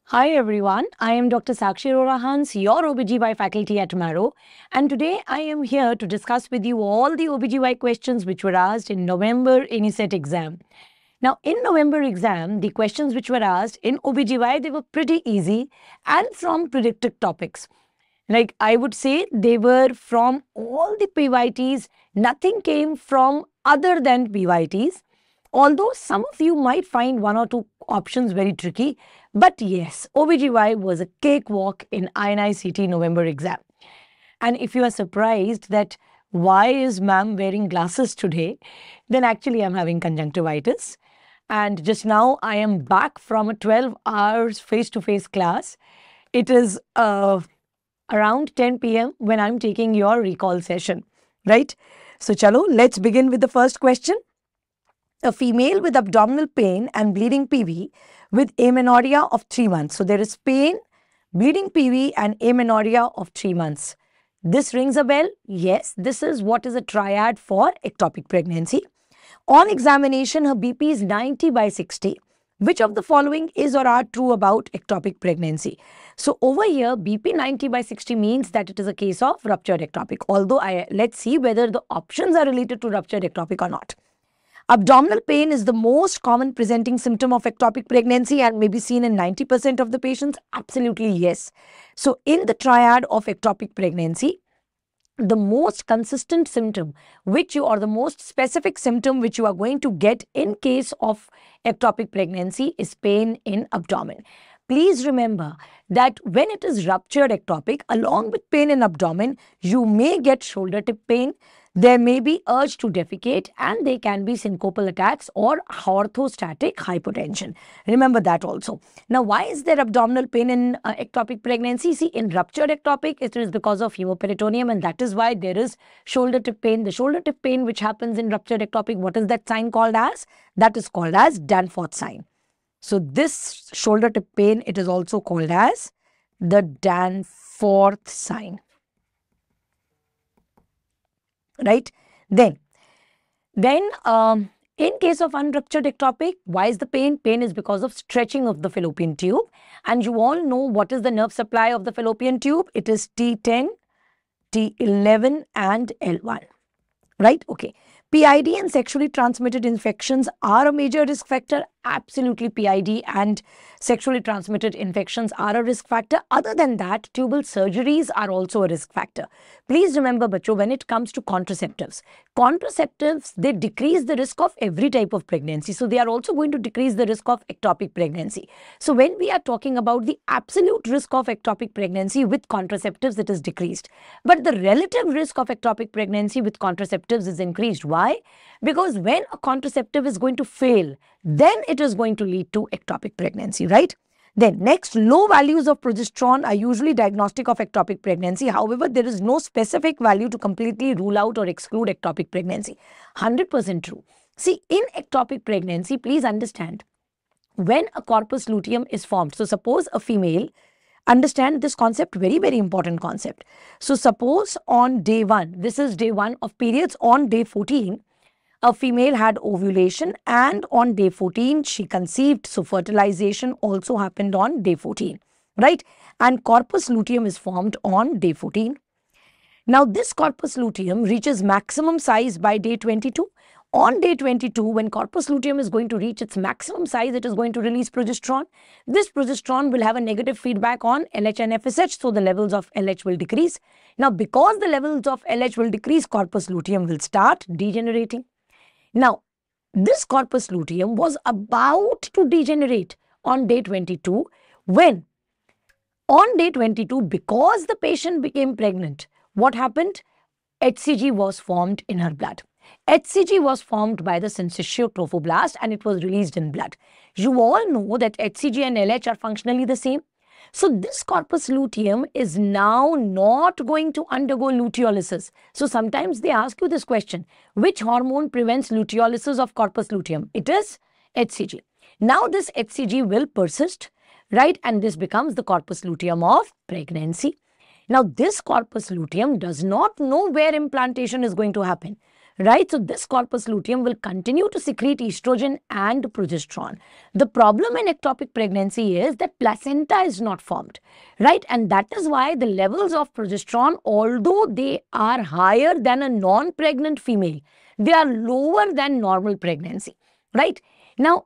Hi everyone, I am Dr. Sakshi Arora-Hans, your OBGY faculty at Marrow, and today I am here to discuss with you all the OBGY questions which were asked in November ANICET exam. Now, in November exam, the questions which were asked in OBGY, they were pretty easy and from predicted topics. Like I would say, they were from all the PYTs, nothing came from other than PYTs. Although some of you might find one or two options very tricky, but yes, OBGY was a cakewalk in INI-CT November exam. And if you are surprised that why is ma'am wearing glasses today, then actually I'm having conjunctivitis. And just now I am back from a 12 hours face-to-face class. It is around 10 p.m. when I'm taking your recall session, right? So chalo, let's begin with the first question. A female with abdominal pain and bleeding PV with amenorrhea of 3 months. So there is pain, bleeding PV and amenorrhea of 3 months. This rings a bell? Yes, this is what is a triad for ectopic pregnancy. On examination, her BP is 90/60. Which of the following is or are true about ectopic pregnancy? So over here, BP 90/60 means that it is a case of ruptured ectopic. Although let's see whether the options are related to ruptured ectopic or not. Abdominal pain is the most common presenting symptom of ectopic pregnancy and may be seen in 90% of the patients. Absolutely yes. So in the triad of ectopic pregnancy, the most consistent symptom or the most specific symptom which you are going to get in case of ectopic pregnancy is pain in abdomen. Please remember that when it is ruptured ectopic, along with pain in abdomen, you may get shoulder tip pain. There may be urge to defecate and there can be syncopal attacks or orthostatic hypotension. Remember that also. Now, why is there abdominal pain in ectopic pregnancy? See, in ruptured ectopic, it is because of hemoperitoneum and that is why there is shoulder tip pain. The shoulder tip pain which happens in ruptured ectopic, what is that sign called as? That is called as Danforth sign. So, this shoulder tip pain, it is also called as the Danforth sign. Right? Then in case of unruptured ectopic, why is the pain? Pain is because of stretching of the fallopian tube. And you all know what is the nerve supply of the fallopian tube? It is T10, T11 and L1. Right? Okay. PID and sexually transmitted infections are a major risk factor. Absolutely, PID and sexually transmitted infections are a risk factor. Other than that, tubal surgeries are also a risk factor. Please remember, bacho, when it comes to contraceptives, they decrease the risk of every type of pregnancy. So they are also going to decrease the risk of ectopic pregnancy. So when we are talking about the absolute risk of ectopic pregnancy with contraceptives, it is decreased. But the relative risk of ectopic pregnancy with contraceptives is increased. Why? Because when a contraceptive is going to fail, then it is going to lead to ectopic pregnancy, right? Then next, low values of progesterone are usually diagnostic of ectopic pregnancy. However, there is no specific value to completely rule out or exclude ectopic pregnancy. 100% true. See, in ectopic pregnancy, please understand, when a corpus luteum is formed, so suppose a female, understand this concept, very, very important concept. So suppose on day 1, this is day 1 of periods, on day 14, a female had ovulation and on day 14 she conceived. So fertilization also happened on day 14, right? And corpus luteum is formed on day 14. Now this corpus luteum reaches maximum size by day 22. On day 22, when corpus luteum is going to reach its maximum size, it is going to release progesterone. This progesterone will have a negative feedback on LH and FSH, so the levels of LH will decrease. Now, because the levels of LH will decrease, corpus luteum will start degenerating. Now, this corpus luteum was about to degenerate on day 22 when on day 22, because the patient became pregnant, what happened? HCG was formed in her blood. HCG was formed by the syncytial trophoblast and it was released in blood. You all know that HCG and LH are functionally the same. So this corpus luteum is now not going to undergo luteolysis. So sometimes they ask you this question, which hormone prevents luteolysis of corpus luteum? It is HCG. Now this HCG will persist, right? And this becomes the corpus luteum of pregnancy. Now this corpus luteum does not know where implantation is going to happen. right? So this corpus luteum will continue to secrete estrogen and progesterone. The problem in ectopic pregnancy is that placenta is not formed, right? And that is why the levels of progesterone, although they are higher than a non-pregnant female, they are lower than normal pregnancy, right? Now,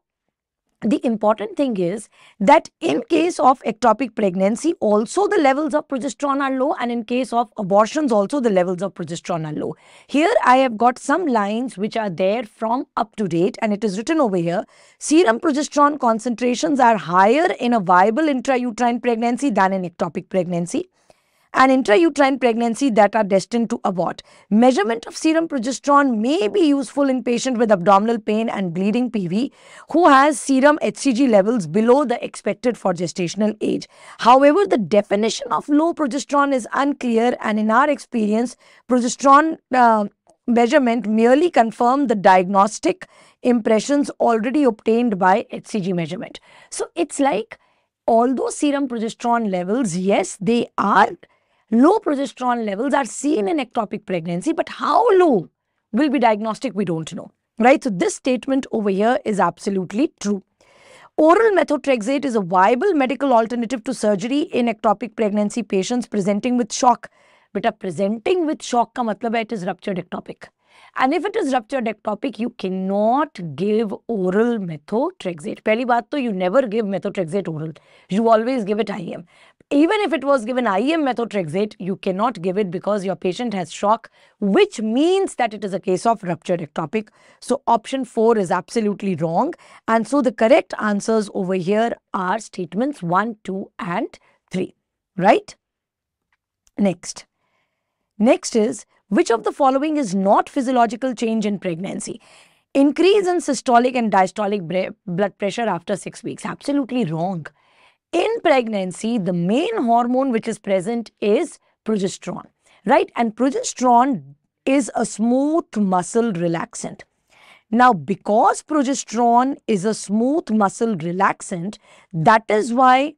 the important thing is that in case of ectopic pregnancy, also the levels of progesterone are low, and in case of abortions also the levels of progesterone are low. Here I have got some lines which are there from Up to Date, and it is written over here, serum progesterone concentrations are higher in a viable intrauterine pregnancy than in ectopic pregnancy and intrauterine pregnancy that are destined to abort. Measurement of serum progesterone may be useful in patient with abdominal pain and bleeding PV who has serum HCG levels below the expected for gestational age. However, the definition of low progesterone is unclear, and in our experience, progesterone measurement merely confirm the diagnostic impressions already obtained by HCG measurement. So it's like, although serum progesterone levels, yes, they are low progesterone levels are seen in ectopic pregnancy, but how low will be diagnostic, we don't know, right? So this statement over here is absolutely true. Oral methotrexate is a viable medical alternative to surgery in ectopic pregnancy patients presenting with shock. Beta, presenting with shock ka matlab hai it is ruptured ectopic. And if it is ruptured ectopic, you cannot give oral methotrexate. Pehli baat to, you never give methotrexate oral. You always give it IM. Even if it was given IM methotrexate, you cannot give it because your patient has shock, which means that it is a case of ruptured ectopic. So option 4 is absolutely wrong. And so the correct answers over here are statements 1, 2 and 3, right? Next is, which of the following is not physiological change in pregnancy? Increase in systolic and diastolic blood pressure after 6 weeks. Absolutely wrong. In pregnancy, the main hormone which is present is progesterone, right? And progesterone is a smooth muscle relaxant. Now, because progesterone is a smooth muscle relaxant, that is why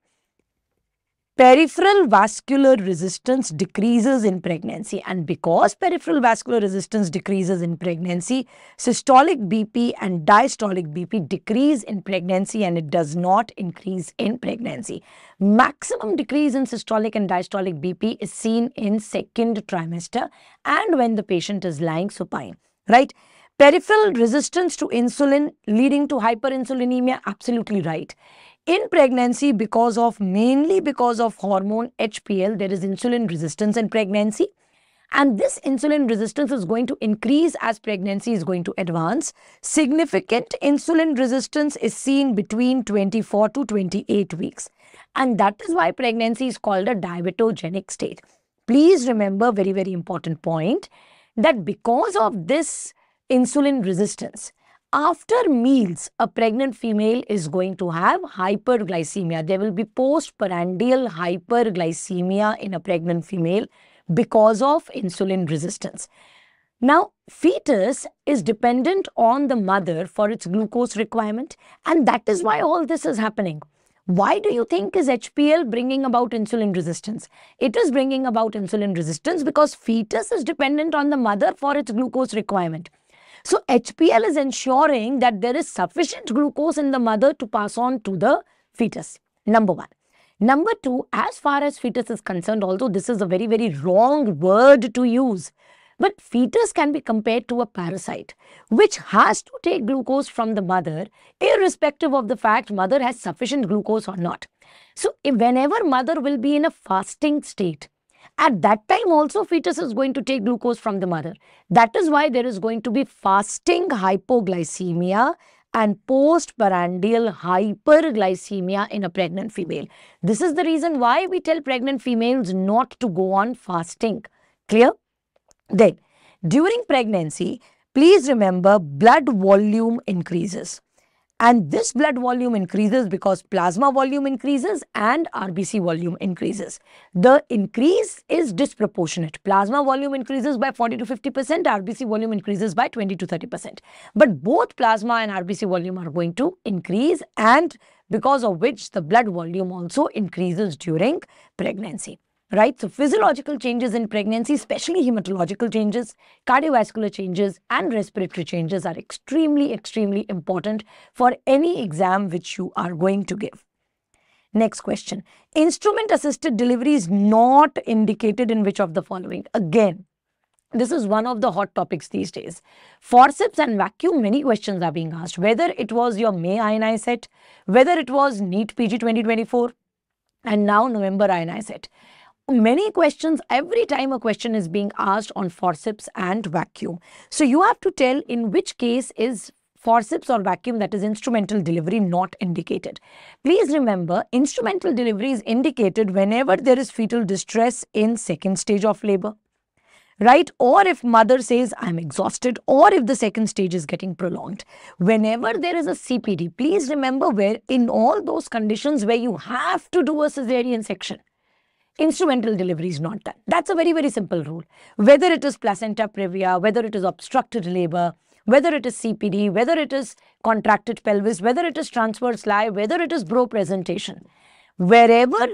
peripheral vascular resistance decreases in pregnancy, and because peripheral vascular resistance decreases in pregnancy, systolic BP and diastolic BP decrease in pregnancy, and it does not increase in pregnancy. Maximum decrease in systolic and diastolic BP is seen in second trimester and when the patient is lying supine, right? Peripheral resistance to insulin leading to hyperinsulinemia, absolutely right. In pregnancy, mainly because of hormone HPL, there is insulin resistance in pregnancy. And this insulin resistance is going to increase as pregnancy is going to advance. Significant insulin resistance is seen between 24 to 28 weeks. And that is why pregnancy is called a diabetogenic state. Please remember, very, very important point, that because of this insulin resistance, after meals, a pregnant female is going to have hyperglycemia. There will be postprandial hyperglycemia in a pregnant female because of insulin resistance. Now, fetus is dependent on the mother for its glucose requirement, and that is why all this is happening. Why do you think is HPL bringing about insulin resistance? It is bringing about insulin resistance because fetus is dependent on the mother for its glucose requirement. So HPL is ensuring that there is sufficient glucose in the mother to pass on to the fetus. Number 1. Number 2, as far as fetus is concerned, although this is a very, very wrong word to use, but fetus can be compared to a parasite which has to take glucose from the mother irrespective of the fact mother has sufficient glucose or not. So whenever mother will be in a fasting state, at that time also fetus is going to take glucose from the mother. That is why there is going to be fasting hypoglycemia and postprandial hyperglycemia in a pregnant female. This is the reason why we tell pregnant females not to go on fasting. Clear? Then, during pregnancy, please remember blood volume increases. And this blood volume increases because plasma volume increases and RBC volume increases. The increase is disproportionate. Plasma volume increases by 40 to 50%, RBC volume increases by 20 to 30%. But both plasma and RBC volume are going to increase, and because of which the blood volume also increases during pregnancy. right? So physiological changes in pregnancy, especially hematological changes, cardiovascular changes and respiratory changes are extremely, extremely important for any exam which you are going to give. Next question. Instrument-assisted delivery is not indicated in which of the following? Again, this is one of the hot topics these days. Forceps and vacuum, many questions are being asked. Whether it was your May INI set, whether it was NEET PG 2024, and now November INI set. Many questions, every time a question is being asked on forceps and vacuum. So you have to tell in which case is forceps or vacuum, that is instrumental delivery, not indicated. Please remember, instrumental delivery is indicated whenever there is fetal distress in second stage of labor, right? Or if mother says, I'm exhausted, or if the second stage is getting prolonged. Whenever there is a CPD, please remember where in all those conditions where you have to do a cesarean section, instrumental delivery is not done. That's a very, very simple rule. Whether it is placenta previa, whether it is obstructed labor, whether it is CPD, whether it is contracted pelvis, whether it is transverse lie, whether it is bro presentation, wherever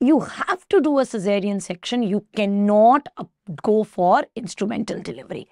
you have to do a cesarean section, you cannot go for instrumental delivery.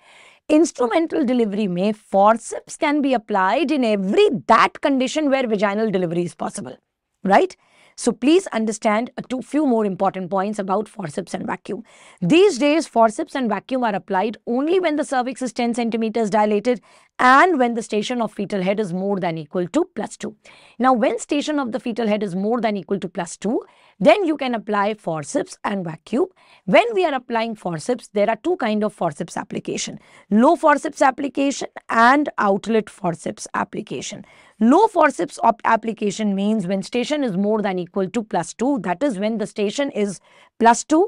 Instrumental delivery may forceps can be applied in that condition where vaginal delivery is possible, right? So please understand few more important points about forceps and vacuum. These days, forceps and vacuum are applied only when the cervix is 10 centimeters dilated and when the station of fetal head is more than equal to +2. Now, when station of the fetal head is more than equal to +2, then you can apply forceps and vacuum. When we are applying forceps, there are two kinds of forceps application: low forceps application and outlet forceps application. Low forceps application means when station is more than equal to +2, that is when the station is +2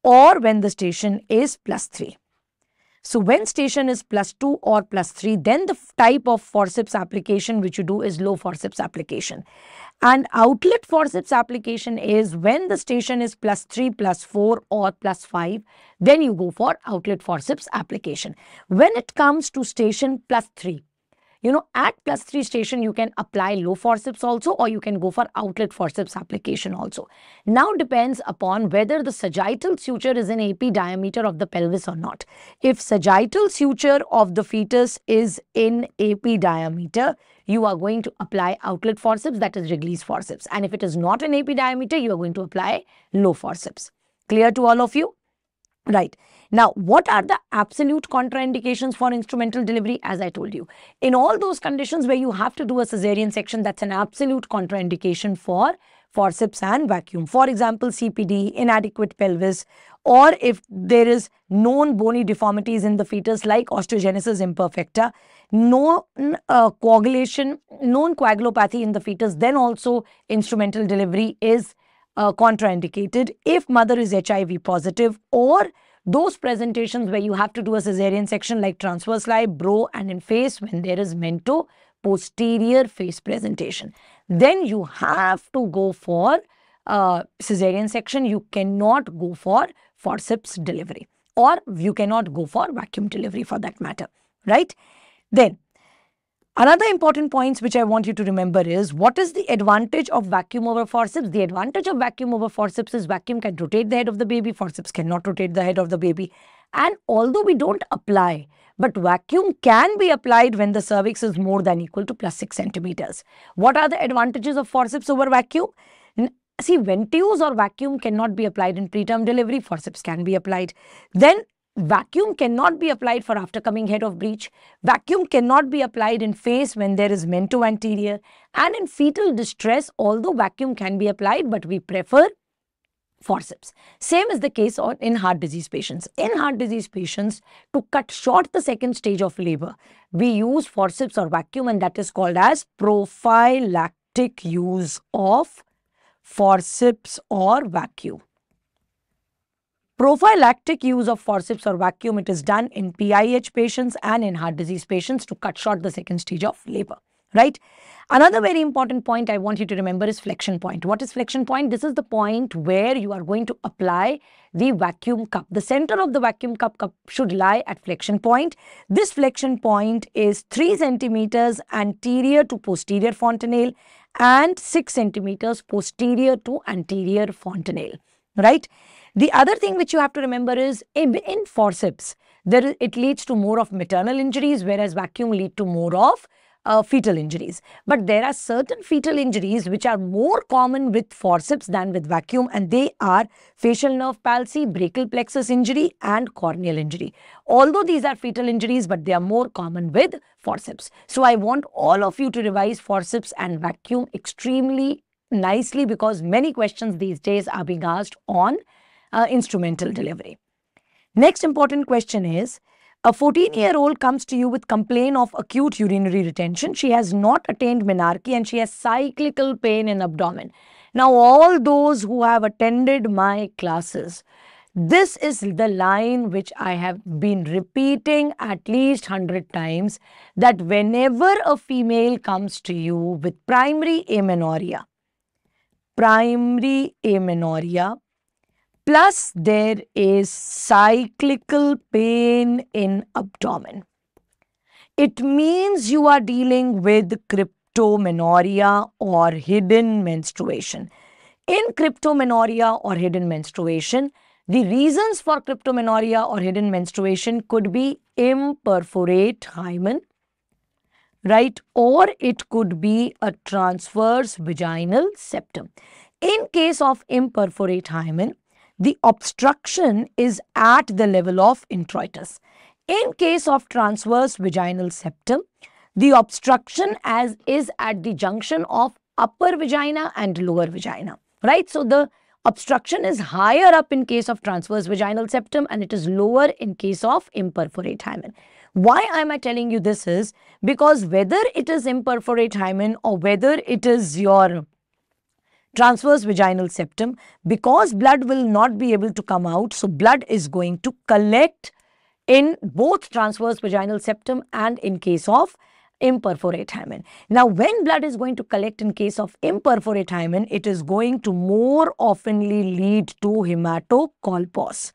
or when the station is +3. So when station is +2 or +3, then the type of forceps application which you do is low forceps application. And outlet forceps application is when the station is +3, +4 or +5, then you go for outlet forceps application. When it comes to station +3, at +3 station, you can apply low forceps also, or you can go for outlet forceps application also. Now depends upon whether the sagittal suture is in AP diameter of the pelvis or not. If sagittal suture of the fetus is in AP diameter, you are going to apply outlet forceps, that is Wrigley's forceps. And if it is not in AP diameter, you are going to apply low forceps. Clear to all of you? Right. Now, what are the absolute contraindications for instrumental delivery? As I told you, in all those conditions where you have to do a cesarean section, that's an absolute contraindication for forceps and vacuum. For example, CPD, inadequate pelvis, or if there is known bony deformities in the fetus like osteogenesis imperfecta, known coagulation, known coagulopathy in the fetus, then also instrumental delivery is contraindicated. If mother is HIV positive, or those presentations where you have to do a cesarean section like transverse lie, bro and in face when there is mento posterior face presentation, then you have to go for cesarean section. You cannot go for forceps delivery, or you cannot go for vacuum delivery for that matter, right? Then another important points which I want you to remember is, what is the advantage of vacuum over forceps? The advantage of vacuum over forceps is vacuum can rotate the head of the baby, forceps cannot rotate the head of the baby. And although we don't apply, but vacuum can be applied when the cervix is more than equal to +6 centimeters. What are the advantages of forceps over vacuum? See, ventilus or vacuum cannot be applied in preterm delivery, forceps can be applied. Then vacuum cannot be applied for after coming head of breech. Vacuum cannot be applied in face when there is mento anterior. And in fetal distress, although vacuum can be applied, but we prefer forceps. Same is the case in heart disease patients. In heart disease patients, to cut short the second stage of labor, we use forceps or vacuum, and that is called as prophylactic use of forceps or vacuum. Prophylactic use of forceps or vacuum, it is done in PIH patients and in heart disease patients to cut short the second stage of labor, right? Another very important point I want you to remember is flexion point. What is flexion point? This is the point where you are going to apply the vacuum cup. The center of the vacuum cup should lie at flexion point. This flexion point is 3 centimeters anterior to posterior fontanelle and 6 centimeters posterior to anterior fontanelle. right? The other thing which you have to remember is in forceps, it leads to more of maternal injuries, whereas vacuum lead to more of fetal injuries. But there are certain fetal injuries which are more common with forceps than with vacuum, and they are facial nerve palsy, brachial plexus injury, and corneal injury. Although these are fetal injuries, but they are more common with forceps. So I want all of you to revise forceps and vacuum extremely nicely, because many questions these days are being asked on instrumental delivery. Next important question is, a 14-year-old comes to you with complaint of acute urinary retention. She has not attained menarche and she has cyclical pain in abdomen. Now, all those who have attended my classes, this is the line which I have been repeating at least 100 times, that whenever a female comes to you with primary amenorrhea, plus there is cyclical pain in abdomen, it means you are dealing with cryptomenorrhea or hidden menstruation. In cryptomenorrhea or hidden menstruation, the reasons for cryptomenorrhea or hidden menstruation could be imperforate hymen, right? Or it could be a transverse vaginal septum. In case of imperforate hymen, the obstruction is at the level of introitus. In case of transverse vaginal septum, the obstruction is at the junction of upper vagina and lower vagina, right? So the obstruction is higher up in case of transverse vaginal septum and it is lower in case of imperforate hymen. Why am I telling you this is because whether it is imperforate hymen or whether it is your transverse vaginal septum, because blood will not be able to come out, so blood is going to collect in both transverse vaginal septum and in case of imperforate hymen. Now, when blood is going to collect in case of imperforate hymen, it is going to more oftenly lead to hematocolpos.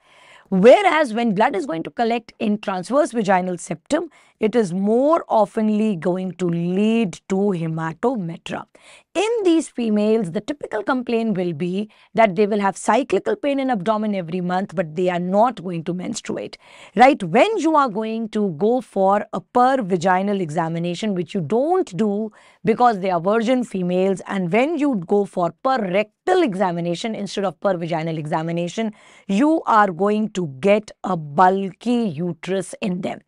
Whereas when blood is going to collect in transverse vaginal septum, it is more oftenly going to lead to hematometra. In these females, the typical complaint will be that they will have cyclical pain in abdomen every month, but they are not going to menstruate, right? When you are going to go for a per vaginal examination, which you don't do because they are virgin females, and when you go for per rectal examination instead of per vaginal examination, you are going to get a bulky uterus in them.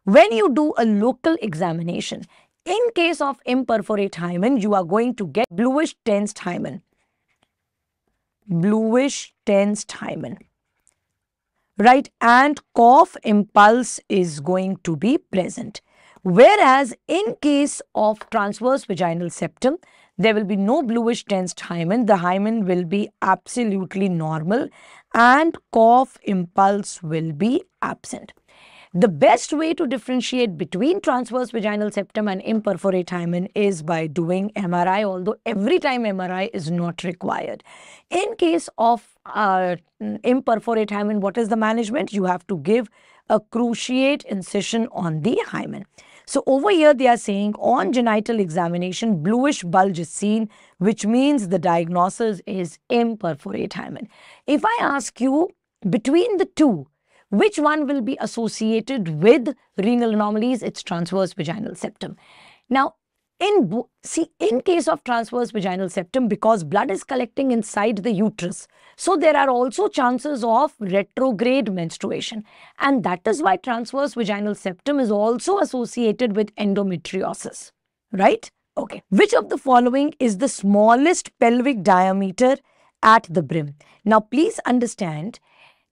When you do a local examination, in case of imperforate hymen, you are going to get bluish tensed hymen. Right? And cough impulse is going to be present. Whereas in case of transverse vaginal septum, there will be no bluish tensed hymen. The hymen will be absolutely normal and cough impulse will be absent. The best way to differentiate between transverse vaginal septum and imperforate hymen is by doing MRI, although every time MRI is not required. In case of imperforate hymen, what is the management? You have to give a cruciate incision on the hymen. So over here they are saying on genital examination, bluish bulge is seen, which means the diagnosis is imperforate hymen. If I ask you between the two, which one will be associated with renal anomalies? It's transverse vaginal septum. Now, in case of transverse vaginal septum, because blood is collecting inside the uterus, so there are also chances of retrograde menstruation. And that is why transverse vaginal septum is also associated with endometriosis, right? Okay. Which of the following is the smallest pelvic diameter at the brim? Now, please understand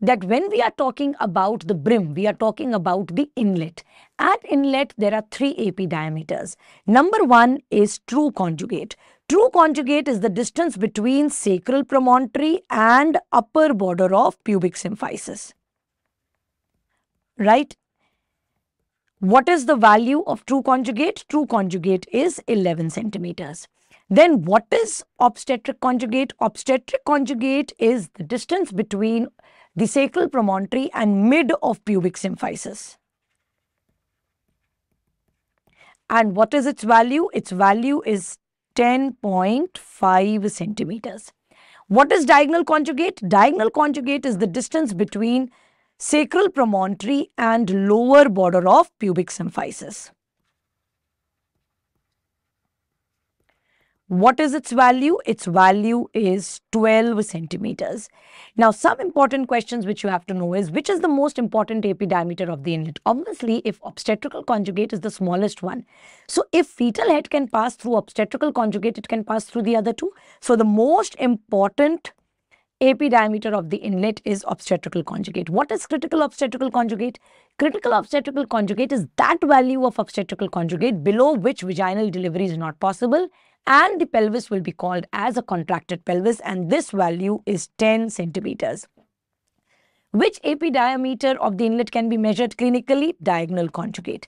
that when we are talking about the brim, we are talking about the inlet. At inlet, there are 3 AP diameters. Number 1 is true conjugate. True conjugate is the distance between sacral promontory and upper border of pubic symphysis. Right? What is the value of true conjugate? True conjugate is 11 centimeters. Then what is obstetric conjugate? Obstetric conjugate is the distance between the sacral promontory and mid of pubic symphysis. And what is its value? Its value is 10.5 centimeters. What is diagonal conjugate? Diagonal conjugate is the distance between sacral promontory and lower border of pubic symphysis. What is its value? Its value is 12 centimeters. Now, some important questions which you have to know is, which is the most important AP diameter of the inlet? Obviously, if obstetrical conjugate is the smallest one. So, if fetal head can pass through obstetrical conjugate, it can pass through the other two. So, the most important AP diameter of the inlet is obstetrical conjugate. What is critical obstetrical conjugate? Critical obstetrical conjugate is that value of obstetrical conjugate below which vaginal delivery is not possible, and the pelvis will be called as a contracted pelvis, and this value is 10 centimeters. Which AP diameter of the inlet can be measured clinically? Diagonal conjugate.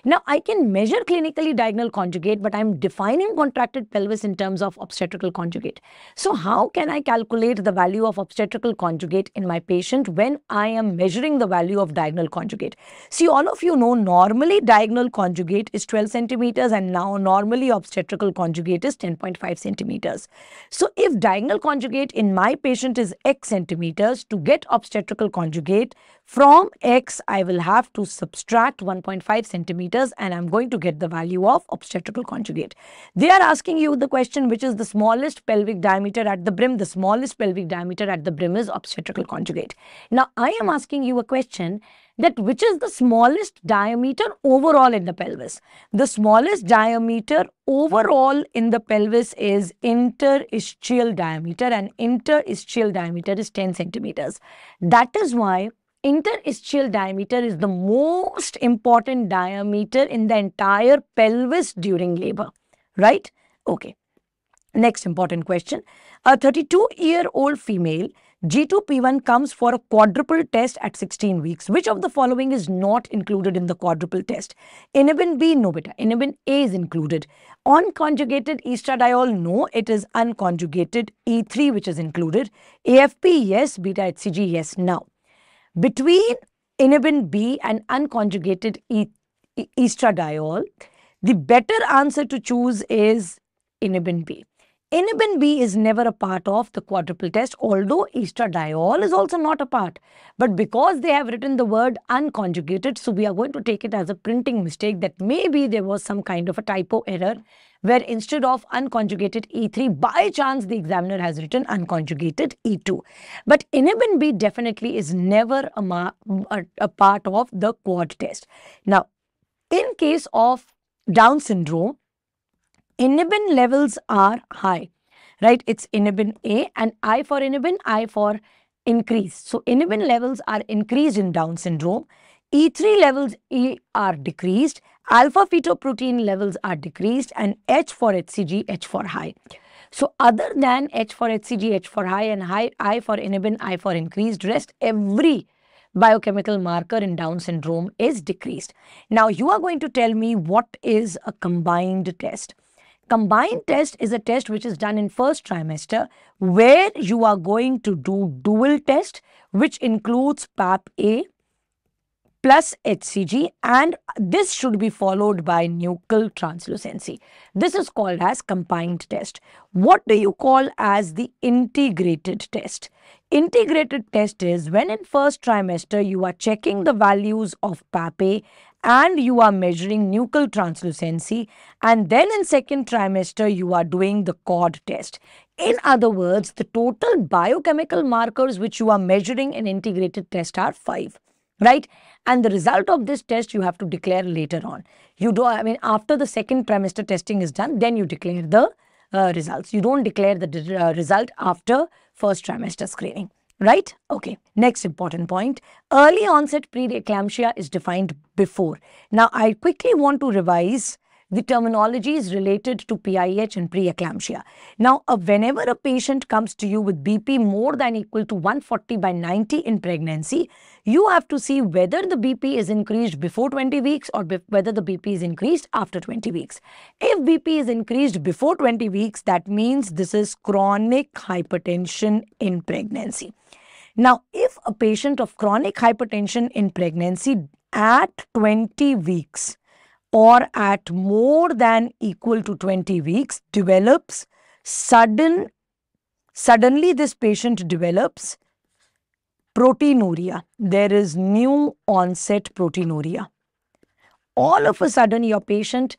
Now, I can measure clinically diagonal conjugate, but I am defining contracted pelvis in terms of obstetrical conjugate. So, how can I calculate the value of obstetrical conjugate in my patient when I am measuring the value of diagonal conjugate? See, all of you know normally diagonal conjugate is 12 centimeters and now normally obstetrical conjugate is 10.5 centimeters. So, if diagonal conjugate in my patient is x centimeters, to get obstetrical conjugate from x, I will have to subtract 1.5 centimeters and I'm going to get the value of obstetrical conjugate. They are asking you the question, which is the smallest pelvic diameter at the brim? The smallest pelvic diameter at the brim is obstetrical conjugate. Now, I am asking you a question that which is the smallest diameter overall in the pelvis? The smallest diameter overall in the pelvis is interischial diameter, and interischial diameter is 10 centimeters. That is why interischial diameter is the most important diameter in the entire pelvis during labor, right? Okay. Next important question. A 32-year-old female G2P1 comes for a quadruple test at 16 weeks. Which of the following is not included in the quadruple test? Inhibin B, no beta. Inhibin A is included. Unconjugated estradiol, no, it is unconjugated E3 which is included. AFP, yes. Beta HCG, yes. Now, between inhibin B and unconjugated estradiol, the better answer to choose is inhibin B. Inhibin B is never a part of the quadruple test, although estradiol is also not a part. But because they have written the word unconjugated, so we are going to take it as a printing mistake that maybe there was some kind of a typo error where instead of unconjugated E3, by chance the examiner has written unconjugated E2. But inhibin B definitely is never a part of the quad test. Now, in case of Down syndrome, inhibin levels are high, right? It's inhibin A and I for inhibin, I for increase. So, inhibin levels are increased in Down syndrome. E3 levels are decreased, alpha fetoprotein levels are decreased, and H for HCG, H for high. So, other than H for HCG, H for high, and I for inhibin, I for increased, rest every biochemical marker in Down syndrome is decreased. Now, you are going to tell me what is a combined test. Combined test is a test which is done in first trimester where you are going to do dual test which includes PAP-A plus HCG, and this should be followed by nuchal translucency. This is called as combined test. What do you call as the integrated test? Integrated test is when in first trimester you are checking the values of PAP-A and you are measuring nuchal translucency, and then in second trimester you are doing the COD test. In other words, the total biochemical markers which you are measuring in integrated test are 5. Right? And the result of this test you have to declare later on. After the second trimester testing is done, then you declare the results. You don't declare the result after first trimester screening. Right? Okay. Next important point. Early onset preeclampsia is defined before. Now, I quickly want to revise the terminologies related to PIH and preeclampsia. Now, whenever a patient comes to you with BP more than equal to 140/90 in pregnancy, you have to see whether the BP is increased before 20 weeks or whether the BP is increased after 20 weeks. If BP is increased before 20 weeks, that means this is chronic hypertension in pregnancy. Now, if a patient of chronic hypertension in pregnancy at 20 weeks or at more than equal to 20 weeks develops sudden Suddenly this patient develops proteinuria. There is new onset proteinuria. All of a sudden, your patient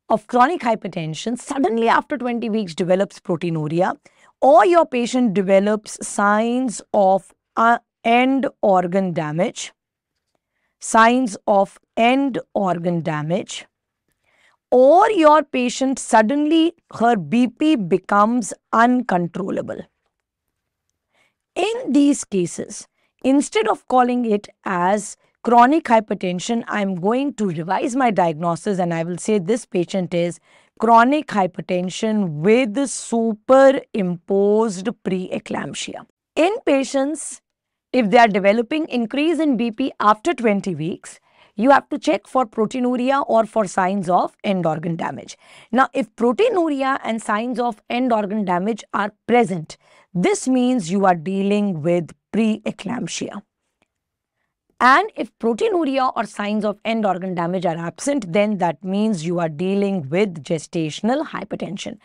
of chronic hypertension suddenly after 20 weeks develops proteinuria, or your patient develops signs of end organ damage, or your patient suddenly her BP becomes uncontrollable. In these cases, instead of calling it as chronic hypertension, I am going to revise my diagnosis and I will say this patient is chronic hypertension with superimposed preeclampsia. In patients, if they are developing increase in BP after 20 weeks, you have to check for proteinuria or for signs of end organ damage. Now, if proteinuria and signs of end organ damage are present, this means you are dealing with preeclampsia. And if proteinuria or signs of end organ damage are absent, then that means you are dealing with gestational hypertension.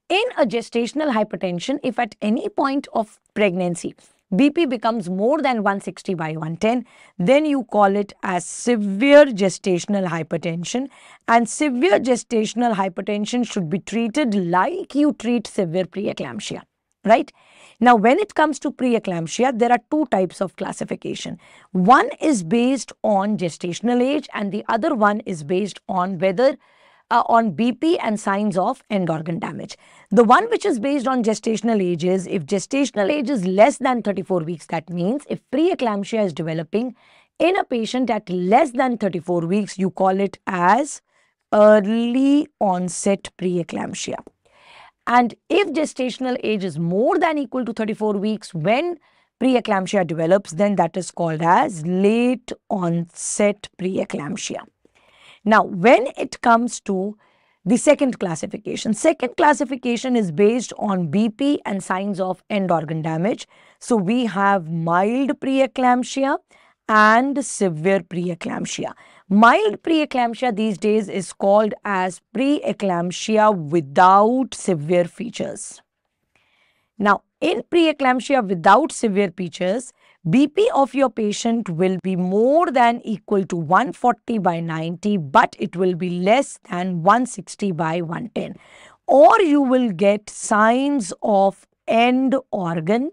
In a gestational hypertension, if at any point of pregnancy, BP becomes more than 160/110, then you call it as severe gestational hypertension. And severe gestational hypertension should be treated like you treat severe preeclampsia, right? Now, when it comes to preeclampsia, there are two types of classification. One is based on gestational age and the other one is based on whether on BP and signs of end organ damage. The one which is based on gestational age is if gestational age is less than 34 weeks, that means if preeclampsia is developing in a patient at less than 34 weeks, you call it as early onset preeclampsia. And if gestational age is more than equal to 34 weeks when preeclampsia develops, then that is called as late onset preeclampsia. Now, when it comes to the second classification is based on BP and signs of end organ damage. So, we have mild preeclampsia and severe preeclampsia. Mild preeclampsia these days is called as preeclampsia without severe features. Now, in preeclampsia without severe features, BP of your patient will be more than equal to 140/90, but it will be less than 160/110. Or you will get signs of end organ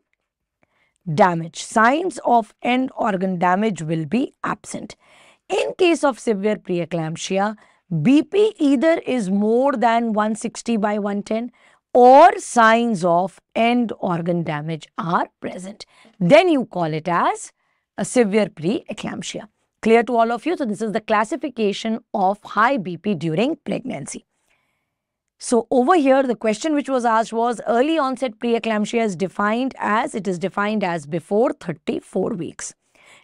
damage. Signs of end organ damage will be absent. In case of severe preeclampsia, BP either is more than 160/110 or signs of end organ damage are present. Then you call it as a severe preeclampsia. Clear to all of you? So, this is the classification of high BP during pregnancy. So, over here the question which was asked was early onset preeclampsia is defined as before 34 weeks.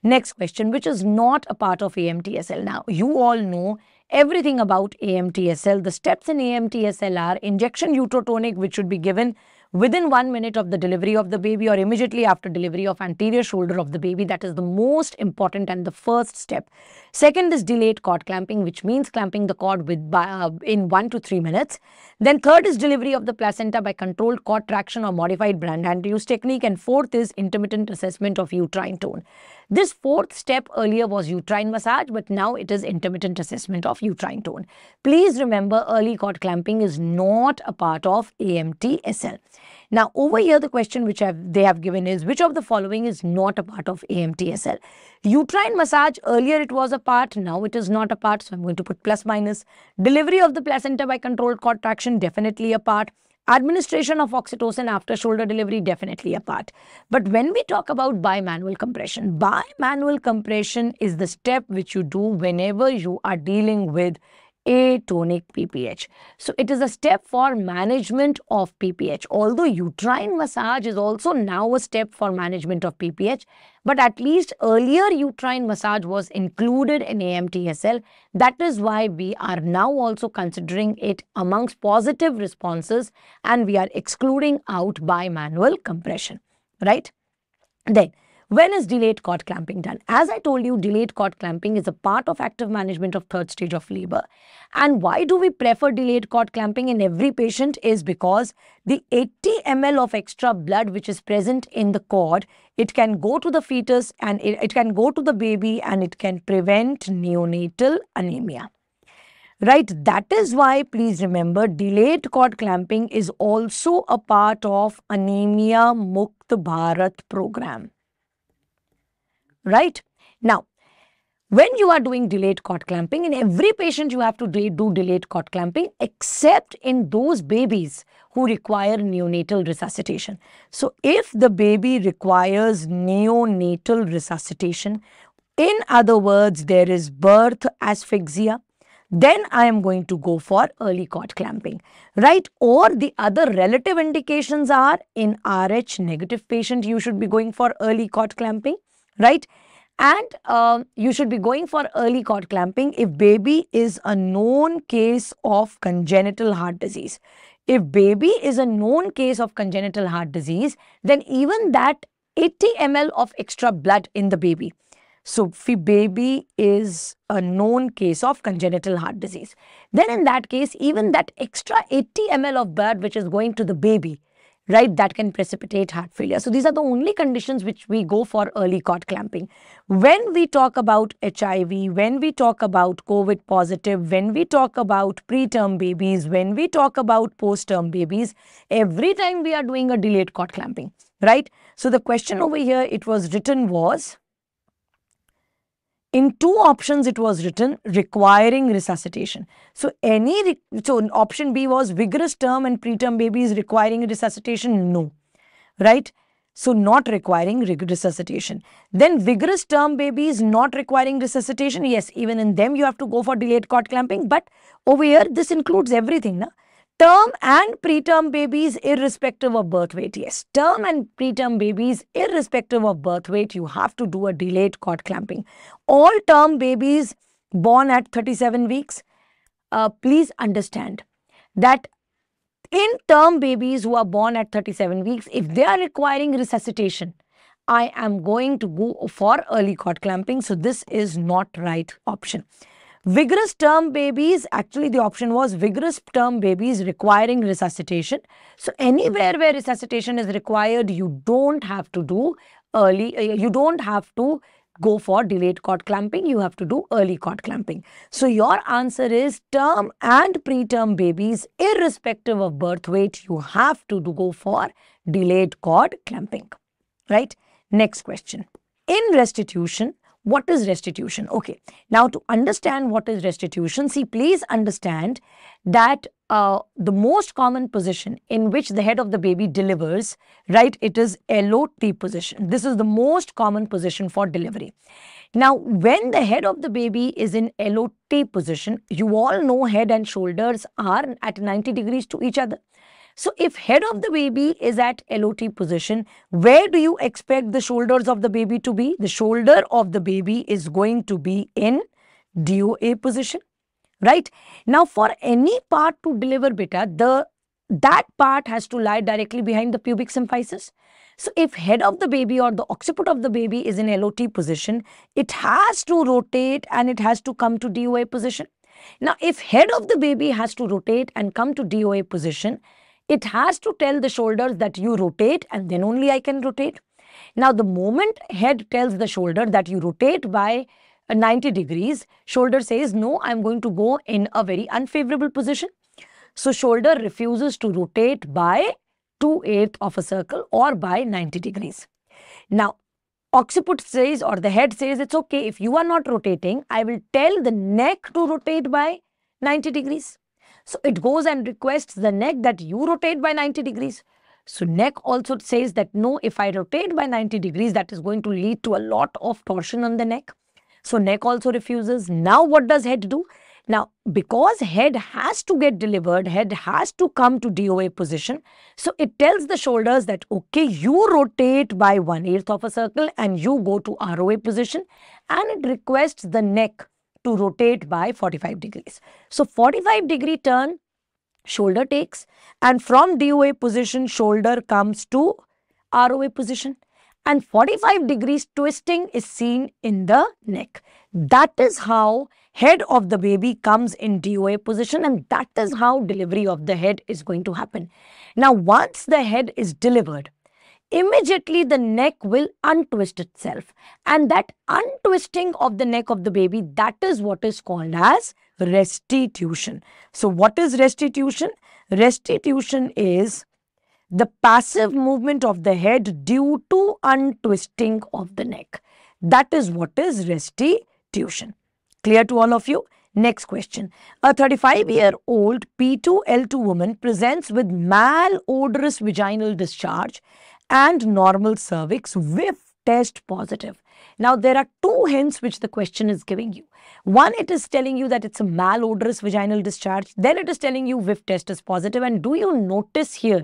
Next question, which is not a part of AMTSL. Now, you all know everything about AMTSL. The steps in AMTSL are injection uterotonic, which should be given within 1 minute of the delivery of the baby or immediately after delivery of anterior shoulder of the baby. That is the most important and the first step. Second is delayed cord clamping, which means clamping the cord in 1 to 3 minutes. Then third is delivery of the placenta by controlled cord traction or modified Brandt use technique. And fourth is intermittent assessment of uterine tone. This fourth step earlier was uterine massage, but now it is intermittent assessment of uterine tone. Please remember, early cord clamping is not a part of AMTSL. Now, over here, the question which they have given is, which of the following is not a part of AMTSL? Uterine massage, earlier it was a part, now it is not a part, so I'm going to put plus minus. Delivery of the placenta by controlled cord traction, definitely a part. Administration of oxytocin after shoulder delivery, definitely a part. But when we talk about bimanual compression is the step which you do whenever you are dealing with atonic PPH. So, it is a step for management of PPH. Although uterine massage is also now a step for management of PPH, but at least earlier uterine massage was included in AMTSL. That is why we are now also considering it amongst positive responses and we are excluding out bimanual compression, right? Then, When is delayed cord clamping done? As I told you, delayed cord clamping is a part of active management of third stage of labor. And why do we prefer delayed cord clamping in every patient is because the 80 ml of extra blood which is present in the cord, it can go to the fetus and it can go to the baby and it can prevent neonatal anemia. Right, that is why please remember delayed cord clamping is also a part of Anemia Mukt Bharat program. Right, now when you are doing delayed cord clamping, in every patient you have to do delayed cord clamping except in those babies who require neonatal resuscitation. So if the baby requires neonatal resuscitation, in other words there is birth asphyxia, then I am going to go for early cord clamping, right? Or the other relative indications are in Rh negative patient, you should be going for early cord clamping, right? And you should be going for early cord clamping if baby is a known case of congenital heart disease. If baby is a known case of congenital heart disease, then even that 80 ml of extra blood in the baby. So, if baby is a known case of congenital heart disease, then in that case, even that extra 80 ml of blood which is going to the baby, right, that can precipitate heart failure. So, these are the only conditions which we go for early cord clamping. When we talk about HIV, when we talk about COVID positive, when we talk about preterm babies, when we talk about post-term babies, every time we are doing a delayed cord clamping, right? So, the question over here, it was written was, in two options it was written requiring resuscitation. So option B was vigorous term and preterm babies requiring resuscitation, no, right? So not requiring resuscitation. Then vigorous term babies not requiring resuscitation, yes, even in them you have to go for delayed cord clamping, but over here this includes everything, na? Term and preterm babies irrespective of birth weight, yes. Term and preterm babies irrespective of birth weight, you have to do a delayed cord clamping. All term babies born at 37 weeks, please understand that in term babies who are born at 37 weeks, if they are requiring resuscitation, I am going to go for early cord clamping. So this is not right option. Vigorous term babies, actually the option was vigorous term babies requiring resuscitation. So anywhere where resuscitation is required, you don't have to do you don't have to go for delayed cord clamping, you have to do early cord clamping. So your answer is term and preterm babies, irrespective of birth weight, you have to go for delayed cord clamping, right? Next question. In restitution, what is restitution? Okay, now to understand what is restitution, see, please understand that the most common position in which the head of the baby delivers, right, it is LOT position. This is the most common position for delivery. Now, when the head of the baby is in LOT position, you all know head and shoulders are at 90 degrees to each other. So, if head of the baby is at LOT position, where do you expect the shoulders of the baby to be? The shoulder of the baby is going to be in DOA position, right? Now, for any part to deliver beta, that part has to lie directly behind the pubic symphysis. So, if head of the baby or the occiput of the baby is in LOT position, it has to rotate and it has to come to DOA position. Now, if head of the baby has to rotate and come to DOA position, it has to tell the shoulders that you rotate and then only I can rotate. Now, the moment head tells the shoulder that you rotate by 90 degrees, shoulder says, no, I'm going to go in a very unfavorable position. So, shoulder refuses to rotate by 2/8 of a circle or by 90 degrees. Now, occiput says or the head says, it's okay, if you are not rotating, I will tell the neck to rotate by 90 degrees. So, it goes and requests the neck that you rotate by 90 degrees. So, neck also says that no, if I rotate by 90 degrees, that is going to lead to a lot of torsion on the neck. So, neck also refuses. Now, what does head do? Now, because head has to get delivered, head has to come to DOA position. So, it tells the shoulders that, okay, you rotate by 1/8 of a circle and you go to ROA position, and it requests the neck to rotate by 45 degrees. So, 45-degree turn, shoulder takes, and from DOA position, shoulder comes to ROA position. and 45 degrees twisting is seen in the neck. That is how head of the baby comes in DOA position, and that is how delivery of the head is going to happen. Now, once the head is delivered, immediately the neck will untwist itself, and that untwisting of the neck of the baby, that is what is called as restitution. So what is restitution? Restitution is the passive movement of the head due to untwisting of the neck. That is what is restitution. Clear to all of you? Next question. A 35-year-old P2L2 woman presents with malodorous vaginal discharge and normal cervix, whiff test positive. Now, there are two hints which the question is giving you. One, it is telling you that it's a malodorous vaginal discharge. Then it is telling you whiff test is positive. And do you notice here,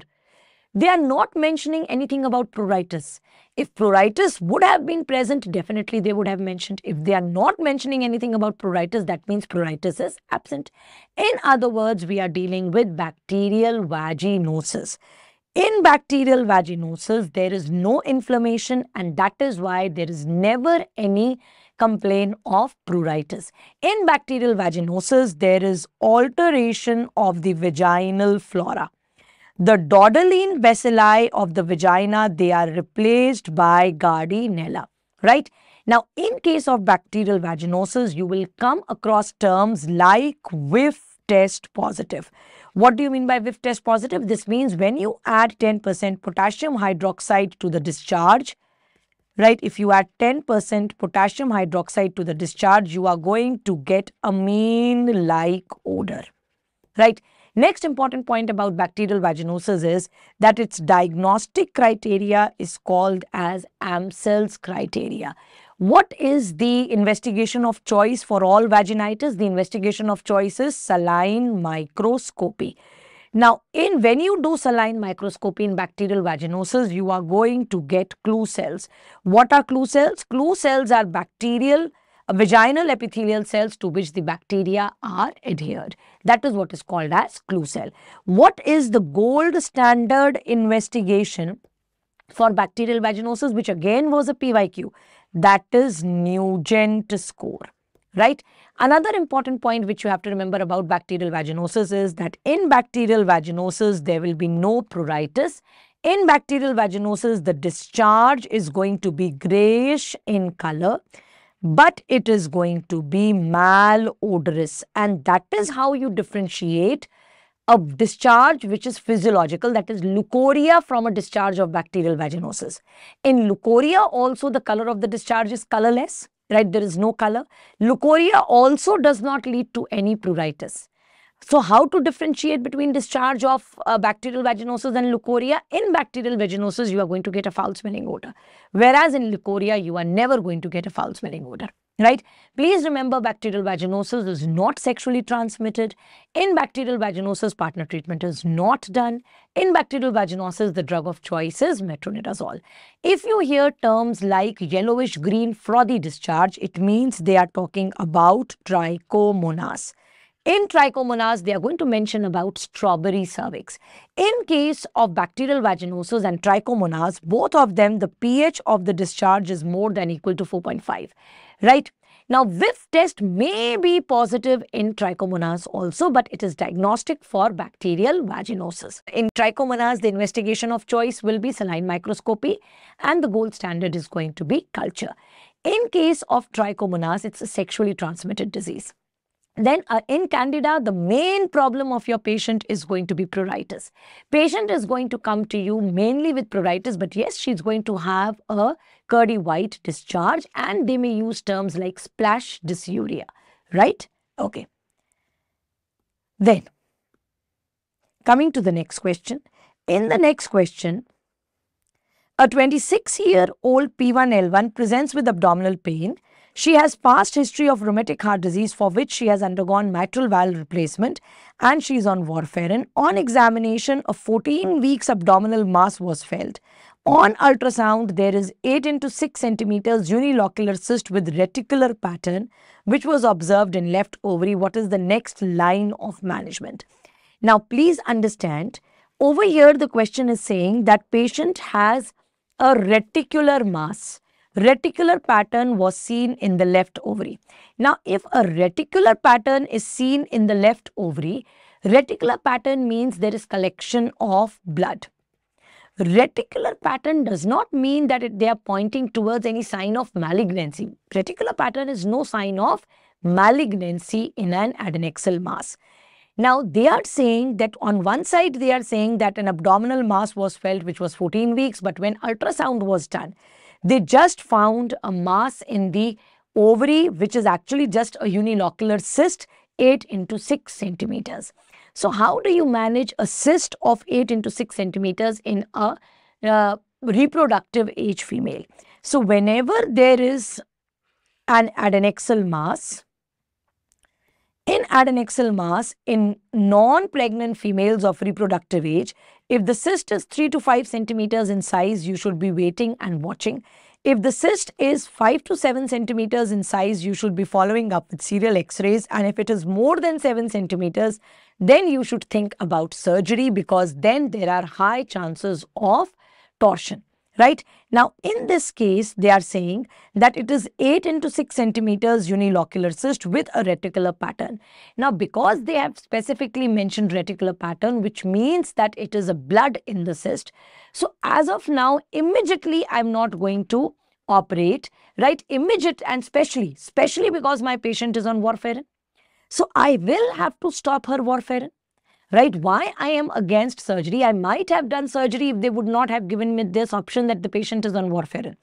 they are not mentioning anything about pruritus. If pruritus would have been present, definitely they would have mentioned. If they are not mentioning anything about pruritus, that means pruritus is absent. In other words, we are dealing with bacterial vaginosis. In bacterial vaginosis, there is no inflammation, and that is why there is never any complaint of pruritus. In bacterial vaginosis, there is alteration of the vaginal flora. The Doddeline bacilli of the vagina, they are replaced by Gardnerella, right? Now, in case of bacterial vaginosis, you will come across terms like whiff test positive. What do you mean by whiff test positive? This means when you add 10% potassium hydroxide to the discharge, right? If you add 10% potassium hydroxide to the discharge, you are going to get amine-like odor, right? Next important point about bacterial vaginosis is that its diagnostic criteria is called as Amsel's criteria. What is the investigation of choice for all vaginitis? The investigation of choice is saline microscopy. Now, when you do saline microscopy in bacterial vaginosis, you are going to get clue cells. What are clue cells? Clue cells are vaginal epithelial cells to which the bacteria are adhered. That is what is called as clue cell. What is the gold standard investigation for bacterial vaginosis, which again was a PYQ? That is Nugent score, right? Another important point which you have to remember about bacterial vaginosis is that in bacterial vaginosis, there will be no pruritus. In bacterial vaginosis, the discharge is going to be grayish in color, but it is going to be malodorous, and that is how you differentiate a discharge which is physiological, that is leukorrhea, from a discharge of bacterial vaginosis. In leukorrhea also, the color of the discharge is colorless, right? There is no color. Leukorrhea also does not lead to any pruritus. So how to differentiate between discharge of bacterial vaginosis and leukorrhea? In bacterial vaginosis, you are going to get a foul smelling odor, whereas in leukorrhea, you are never going to get a foul smelling odor, right? Please remember, bacterial vaginosis is not sexually transmitted. In bacterial vaginosis, partner treatment is not done. In bacterial vaginosis, the drug of choice is metronidazole. If you hear terms like yellowish green frothy discharge, it means they are talking about trichomonas. In trichomonas, they are going to mention about strawberry cervix. In case of bacterial vaginosis and trichomonas, both of them, the pH of the discharge is more than equal to 4.5, right? Now, whiff test may be positive in trichomonas also, but it is diagnostic for bacterial vaginosis. In trichomonas, the investigation of choice will be saline microscopy, and the gold standard is going to be culture. In case of trichomonas, it's a sexually transmitted disease. Then in Candida, the main problem of your patient is going to be pruritus. Patient is going to come to you mainly with pruritus, but yes, she's going to have a curdy white discharge, and they may use terms like splash dysuria, right? Okay. Then, coming to the next question. In the next question, a 26-year-old P1L1 presents with abdominal pain. She has past history of rheumatic heart disease for which she has undergone mitral valve replacement, and she is on warfarin. On examination, a 14 weeks abdominal mass was felt. On ultrasound, there is 8 into 6 centimeters unilocular cyst with reticular pattern, which was observed in left ovary. What is the next line of management? Now, please understand, over here the question is saying that patient has a reticular mass. Reticular pattern was seen in the left ovary. Now, if a reticular pattern is seen in the left ovary, reticular pattern means there is collection of blood. Reticular pattern does not mean that they are pointing towards any sign of malignancy. Reticular pattern is no sign of malignancy in an adnexal mass. Now, they are saying that on one side, they are saying that an abdominal mass was felt which was 14 weeks, but when ultrasound was done, they just found a mass in the ovary which is actually just a unilocular cyst 8 into 6 centimeters. So, how do you manage a cyst of 8 into 6 centimeters in a reproductive age female? So, whenever there is an adnexal mass, in non-pregnant females of reproductive age, if the cyst is 3 to 5 centimeters in size, you should be waiting and watching. If the cyst is 5 to 7 centimeters in size, you should be following up with serial x-rays. And if it is more than 7 centimeters, then you should think about surgery, because then there are high chances of torsion. Right? Now, in this case, they are saying that it is 8 into 6 centimeters unilocular cyst with a reticular pattern. Now, because they have specifically mentioned reticular pattern, which means that it is a blood in the cyst. So, as of now, immediately, I'm not going to operate, right? Immediate and especially because my patient is on warfarin. So, I will have to stop her warfarin. Right? Why I am against surgery? I might have done surgery if they would not have given me this option that the patient is on warfarin.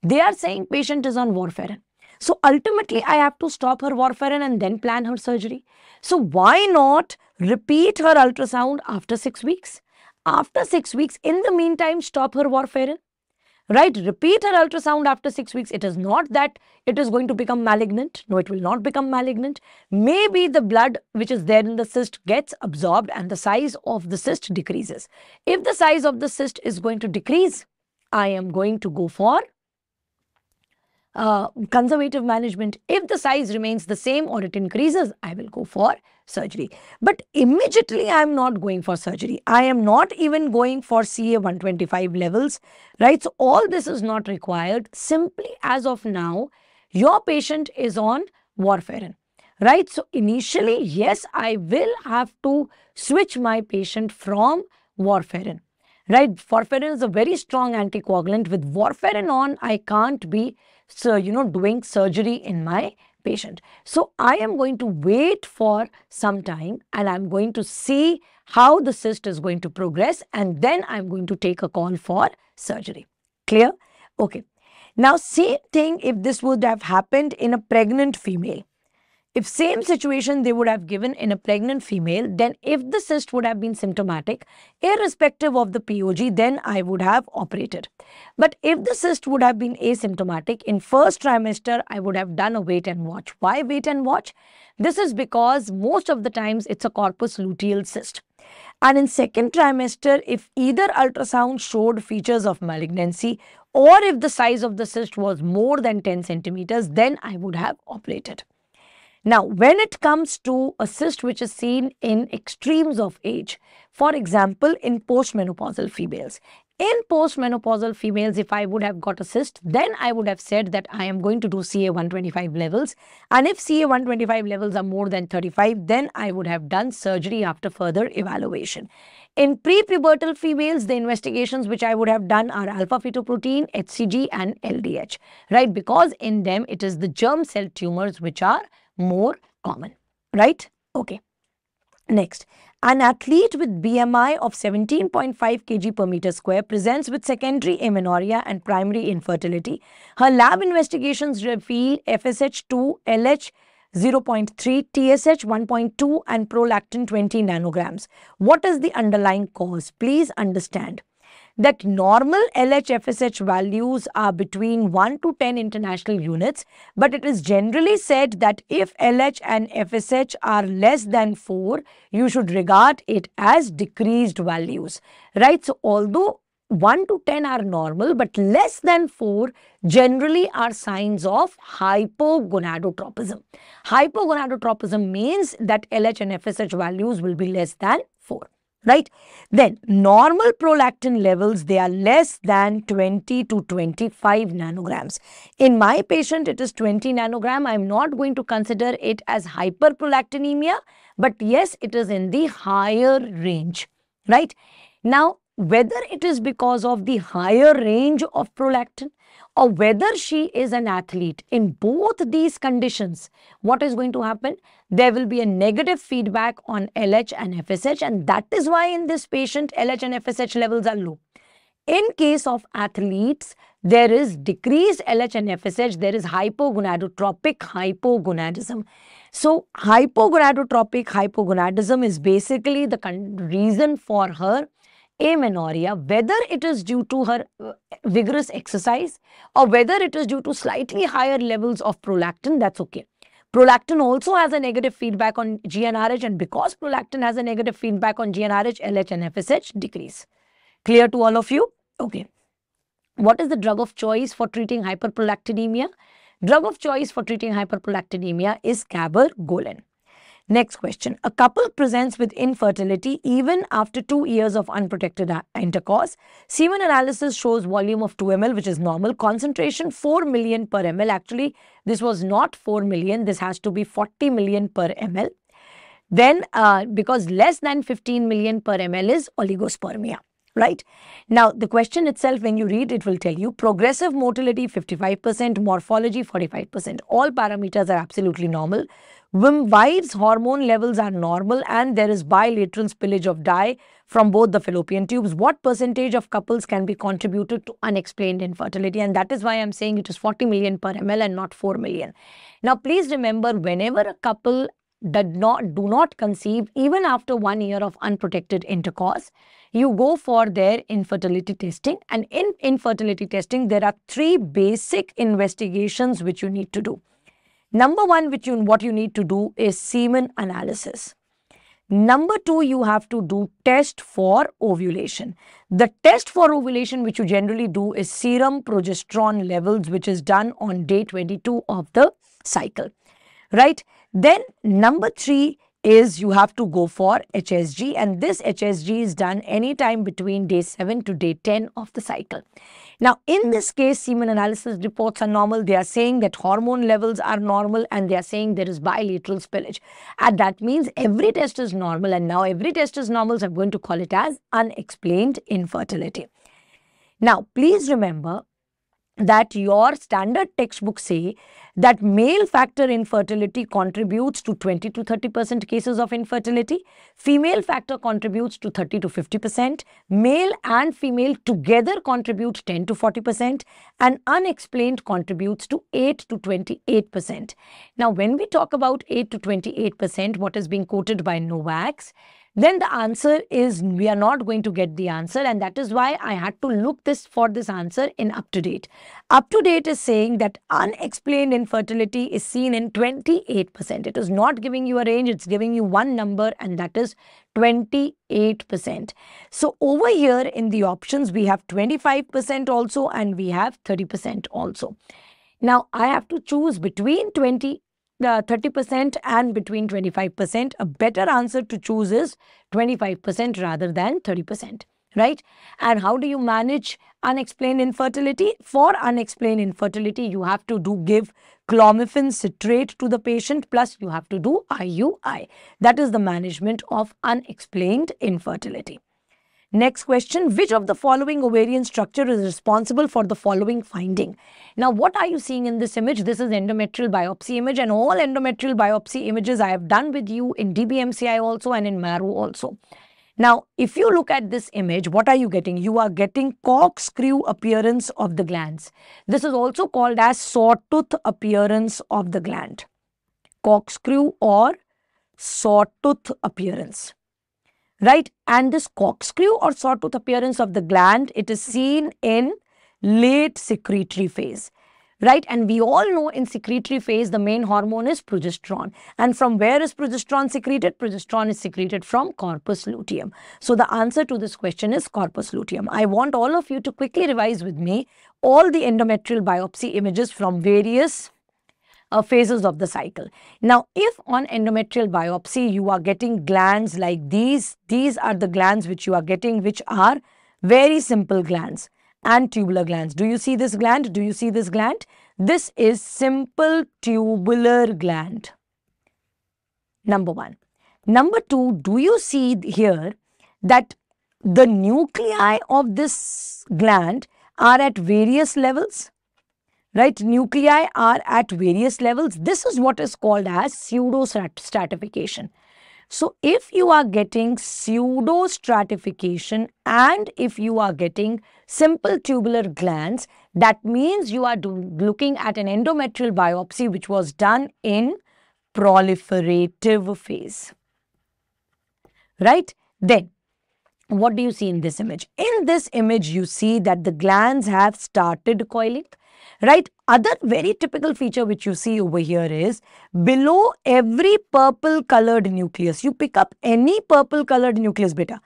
They are saying patient is on warfarin. So ultimately, I have to stop her warfarin and then plan her surgery. So why not repeat her ultrasound after 6 weeks? After 6 weeks, in the meantime, stop her warfarin. Right? Repeat her ultrasound after 6 weeks. It is not that it is going to become malignant. No, it will not become malignant. Maybe the blood which is there in the cyst gets absorbed and the size of the cyst decreases. If the size of the cyst is going to decrease, I am going to go for conservative management. If the size remains the same or it increases, I will go for surgery. But immediately I am not going for surgery. I am not even going for CA 125 levels, right? So all this is not required. Simply as of now, your patient is on warfarin, right? So initially, yes, I will have to switch my patient from warfarin. Right? Warfarin is a very strong anticoagulant. With warfarin on, I can't be doing surgery in my patient. So I am going to wait for some time and I'm going to see how the cyst is going to progress, and then I'm going to take a call for surgery. Clear? Okay. Now, same thing if this would have happened in a pregnant female. If same situation they would have given in a pregnant female, then if the cyst would have been symptomatic, irrespective of the POG, then I would have operated. But if the cyst would have been asymptomatic, in first trimester, I would have done a wait and watch. Why wait and watch? This is because most of the times it's a corpus luteal cyst. And in second trimester, if either ultrasound showed features of malignancy or if the size of the cyst was more than 10 centimeters, then I would have operated. Now, when it comes to a cyst which is seen in extremes of age, for example, in postmenopausal females. In postmenopausal females, if I would have got a cyst, then I would have said that I am going to do CA 125 levels. And if CA 125 levels are more than 35, then I would have done surgery after further evaluation. In prepubertal females, the investigations which I would have done are alpha-fetoprotein, HCG and LDH, right? Because in them, it is the germ cell tumors which are more common, right? Okay. Next, an athlete with BMI of 17.5 kg per meter square presents with secondary amenorrhea and primary infertility. Her lab investigations reveal FSH2, LH 0.3, TSH 1.2 and prolactin 20 nanograms. What is the underlying cause? Please understand that normal LH-FSH values are between 1 to 10 international units, but it is generally said that if LH and FSH are less than 4, you should regard it as decreased values, right? So, although 1 to 10 are normal, but less than 4 generally are signs of hypogonadotropism. Hypogonadotropism means that LH and FSH values will be less than 4. right? Then normal prolactin levels, they are less than 20 to 25 nanograms. In my patient, it is 20 nanogram. I am not going to consider it as hyperprolactinemia, but yes, it is in the higher range, right? Now, whether it is because of the higher range of prolactin or whether she is an athlete, in both these conditions, what is going to happen? There will be a negative feedback on LH and FSH, and that is why in this patient, LH and FSH levels are low. In case of athletes, there is decreased LH and FSH, there is hypogonadotropic hypogonadism. So, hypogonadotropic hypogonadism is basically the reason for her amenorrhea, whether it is due to her vigorous exercise or whether it is due to slightly higher levels of prolactin, that's okay. Prolactin also has a negative feedback on GnRH, and because prolactin has a negative feedback on GnRH, LH and FSH decrease. Clear to all of you? Okay. What is the drug of choice for treating hyperprolactinemia? Drug of choice for treating hyperprolactinemia is cabergoline. Next question. A couple presents with infertility even after 2 years of unprotected intercourse. Semen analysis shows volume of 2 ml, which is normal. Concentration 4 million per ml. Actually, this was not 4 million. This has to be 40 million per ml. Then, because less than 15 million per ml is oligospermia. Right? Now, the question itself, when you read, it will tell you progressive motility 55%, morphology 45%. All parameters are absolutely normal. Wim's hormone levels are normal and there is bilateral spillage of dye from both the fallopian tubes. What percentage of couples can be contributed to unexplained infertility? And that is why I am saying it is 40 million per ml and not 4 million. Now, please remember, whenever a couple do not conceive even after 1 year of unprotected intercourse, you go for their infertility testing, and in infertility testing there are 3 basic investigations which you need to do. Number 1, what you need to do is semen analysis. Number 2, you have to do test for ovulation. The test for ovulation which you generally do is serum progesterone levels, which is done on day 22 of the cycle, right? Then number 3 is you have to go for HSG, and this HSG is done anytime between day 7 to day 10 of the cycle. Now, in this case, semen analysis reports are normal. They are saying that hormone levels are normal and they are saying there is bilateral spillage. And that means every test is normal, and now every test is normal, so I'm going to call it as unexplained infertility. Now, please remember that your standard textbooks say that male factor infertility contributes to 20 to 30% cases of infertility, female factor contributes to 30 to 50%, male and female together contribute 10 to 40%, and unexplained contributes to 8 to 28%. Now, when we talk about 8 to 28%, what is being quoted by Novaks, then the answer is we are not going to get the answer, and that is why I had to look for this answer in UpToDate. UpToDate is saying that unexplained infertility is seen in 28%. It is not giving you a range, it's giving you one number, and that is 28%. So over here in the options, we have 25% also and we have 30% also. Now, I have to choose between 30% and between 25%. A better answer to choose is 25% rather than 30%, right? And how do you manage unexplained infertility? For unexplained infertility, you have to give clomiphene citrate to the patient, plus you have to do IUI. That is the management of unexplained infertility. Next question, which of the following ovarian structure is responsible for the following finding? Now, what are you seeing in this image? This is endometrial biopsy image, and all endometrial biopsy images I have done with you in DBMCI also and in Marrow also. Now, if you look at this image, what are you getting? You are getting corkscrew appearance of the glands. This is also called as sawtooth appearance of the gland. Corkscrew or sawtooth appearance. Right, and this corkscrew or sawtooth appearance of the gland, it is seen in late secretory phase, right? And we all know in secretory phase, the main hormone is progesterone. And from where is progesterone secreted? Progesterone is secreted from corpus luteum. So the answer to this question is corpus luteum. I want all of you to quickly revise with me all the endometrial biopsy images from various phases of the cycle. Now, if on endometrial biopsy you are getting glands like these are the glands which you are getting, which are very simple glands and tubular glands. Do you see this gland? Do you see this gland? This is simple tubular gland. Number one. Number two, do you see here that the nuclei of this gland are at various levels? Right? Nuclei are at various levels. This is what is called as pseudostratification. So, if you are getting pseudostratification and if you are getting simple tubular glands, that means you are looking at an endometrial biopsy which was done in proliferative phase. Right? Then, what do you see in this image? In this image, you see that the glands have started coiling. Right? Other very typical feature which you see over here is below every purple colored nucleus. You pick up any purple colored nucleus, beta.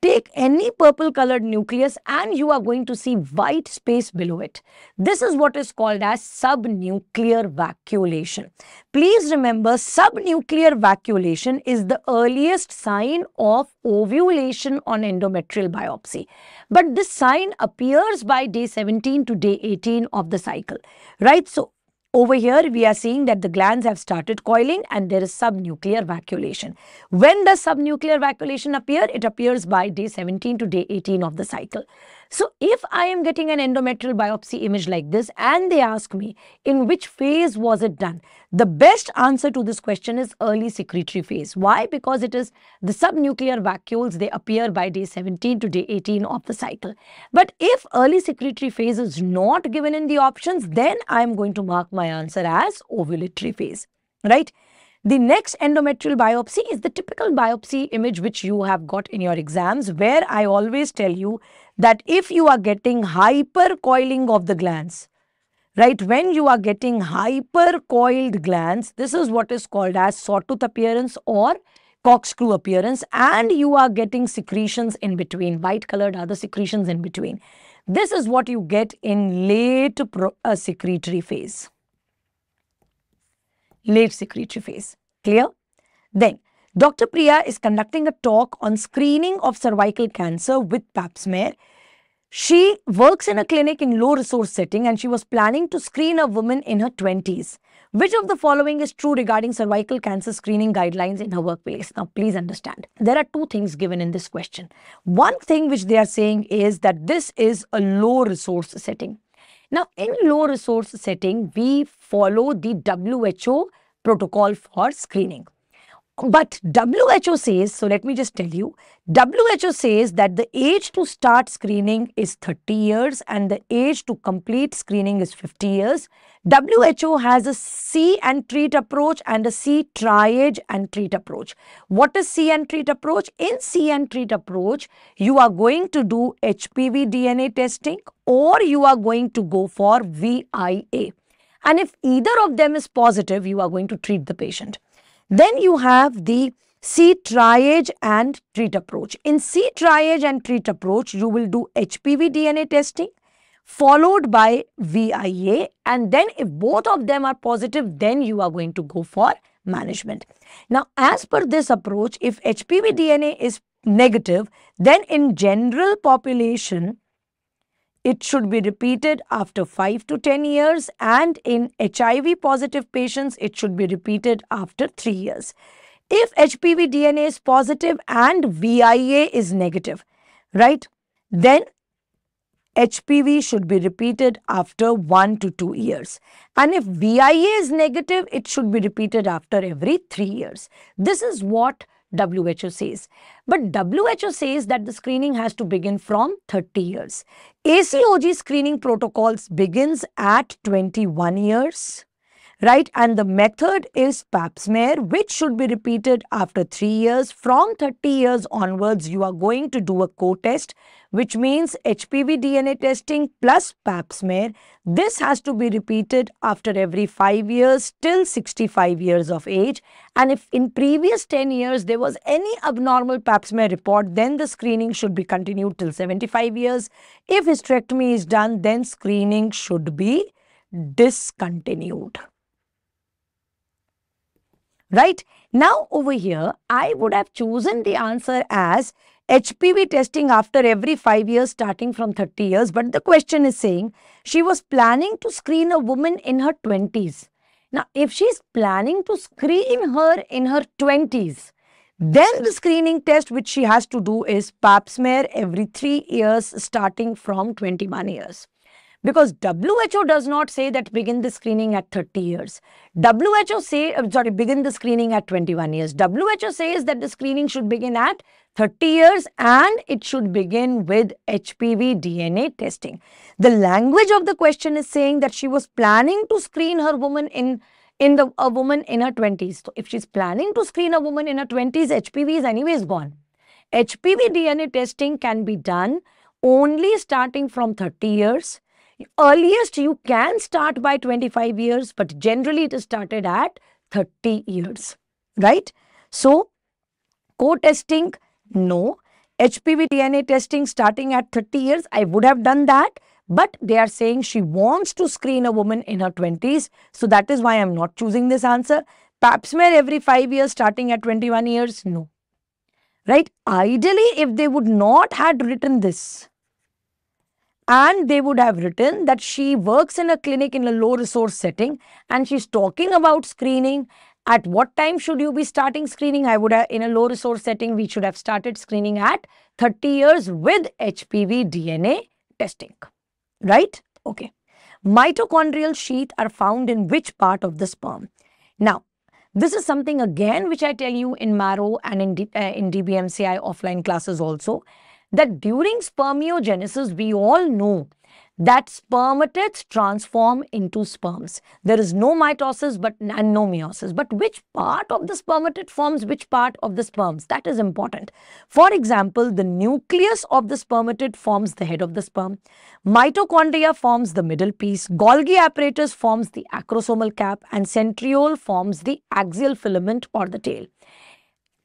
Take any purple colored nucleus and you are going to see white space below it. This is what is called as subnuclear vacuolation. Please remember, subnuclear vacuolation is the earliest sign of ovulation on endometrial biopsy. But this sign appears by day 17 to day 18 of the cycle, right? So, over here, we are seeing that the glands have started coiling and there is subnuclear vacuolation. When does subnuclear vacuolation appear? It appears by day 17 to day 18 of the cycle. So, if I am getting an endometrial biopsy image like this and they ask me in which phase was it done, the best answer to this question is early secretory phase. Why? Because it is the subnuclear vacuoles, they appear by day 17 to day 18 of the cycle. But if early secretory phase is not given in the options, then I am going to mark my answer as ovulatory phase, right? The next endometrial biopsy is the typical biopsy image which you have got in your exams, where I always tell you that if you are getting hypercoiling of the glands, right, when you are getting hypercoiled glands, this is what is called as sawtooth appearance or corkscrew appearance, and you are getting secretions in between, white colored other secretions in between. This is what you get in late secretory phase. Late secretory phase. Clear? Then, Dr. Priya is conducting a talk on screening of cervical cancer with pap smear. She works in a clinic in low resource setting and she was planning to screen a woman in her 20s. Which of the following is true regarding cervical cancer screening guidelines in her workplace? Now, please understand, there are two things given in this question. One thing which they are saying is that this is a low resource setting. Now, in low resource setting, we follow the WHO protocol for screening. But WHO says, so let me just tell you, WHO says that the age to start screening is 30 years and the age to complete screening is 50 years. WHO has a see and treat approach and a see, triage and treat approach. What is see and treat approach? In see and treat approach, you are going to do HPV DNA testing or you are going to go for VIA. And if either of them is positive, you are going to treat the patient. Then you have the see, triage and treat approach. In see, triage and treat approach, you will do HPV DNA testing followed by VIA, and then if both of them are positive, then you are going to go for management. Now, as per this approach, if HPV DNA is negative, then in general population, it should be repeated after 5 to 10 years, and in HIV positive patients, it should be repeated after 3 years. If HPV DNA is positive and VIA is negative, right, then HPV should be repeated after 1 to 2 years. And if VIA is negative, it should be repeated after every 3 years. This is what WHO says. But WHO says that the screening has to begin from 30 years. ACOG screening protocols begins at 21 years, right? And the method is pap smear, which should be repeated after 3 years. From 30 years onwards, you are going to do a co-test, which means HPV DNA testing plus pap smear. This has to be repeated after every 5 years till 65 years of age. And if in previous 10 years there was any abnormal pap smear report, then the screening should be continued till 75 years. If hysterectomy is done, then screening should be discontinued. right? Now over here, I would have chosen the answer as HPV testing after every 5 years starting from 30 years. But the question is saying she was planning to screen a woman in her 20s. Now, if she's planning to screen her in her 20s, then the screening test which she has to do is pap smear every 3 years starting from 21 years. Because WHO does not say that begin the screening at 30 years. Begin the screening at 21 years. WHO says that the screening should begin at 30 years and it should begin with HPV DNA testing. The language of the question is saying that she was planning to screen her woman a woman in her 20s. So if she's planning to screen a woman in her 20s, HPV is anyways gone. HPV DNA testing can be done only starting from 30 years. Earliest you can start by 25 years, but generally it is started at 30 years, right? So, co-testing, no. HPV DNA testing starting at 30 years, I would have done that. But they are saying she wants to screen a woman in her 20s. So, that is why I am not choosing this answer. Pap smear every 5 years starting at 21 years, no. Right? Ideally, if they would not had written this, and they would have written that she works in a clinic in a low resource setting and she's talking about screening. At what time should you be starting screening? I would have, in a low resource setting, we should have started screening at 30 years with HPV DNA testing, right? Okay. Mitochondrial sheath are found in which part of the sperm? Now, this is something again which I tell you in Marrow and in DBMCI offline classes also, that during spermiogenesis, we all know that spermatids transform into sperms. There is no mitosis and no meiosis. But which part of the spermatid forms which part of the sperms? That is important. For example, the nucleus of the spermatid forms the head of the sperm. Mitochondria forms the middle piece. Golgi apparatus forms the acrosomal cap. And centriole forms the axial filament or the tail.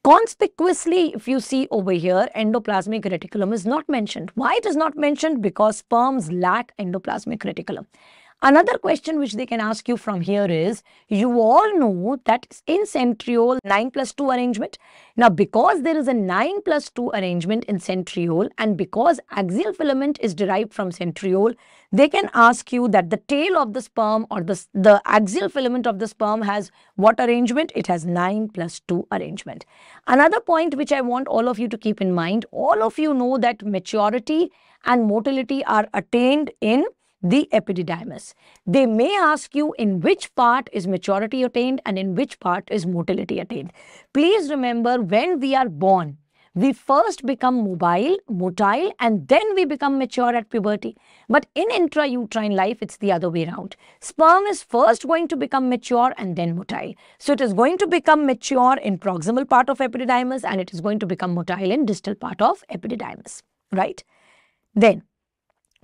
Conspicuously, if you see over here, endoplasmic reticulum is not mentioned. Why it is not mentioned? Because sperms lack endoplasmic reticulum. Another question which they can ask you from here is, you all know that in centriole 9+2 arrangement. Now, because there is a 9+2 arrangement in centriole and because axial filament is derived from centriole, they can ask you that the tail of the sperm or the axial filament of the sperm has what arrangement? It has 9+2 arrangement. Another point which I want all of you to keep in mind, all of you know that maturity and motility are attained in the epididymis. They may ask you in which part is maturity attained and in which part is motility attained. Please remember, when we are born, we first become motile, and then we become mature at puberty. But in intrauterine life, it's the other way around. Sperm is first going to become mature and then motile. So it is going to become mature in proximal part of epididymis and it is going to become motile in distal part of epididymis, right? Then,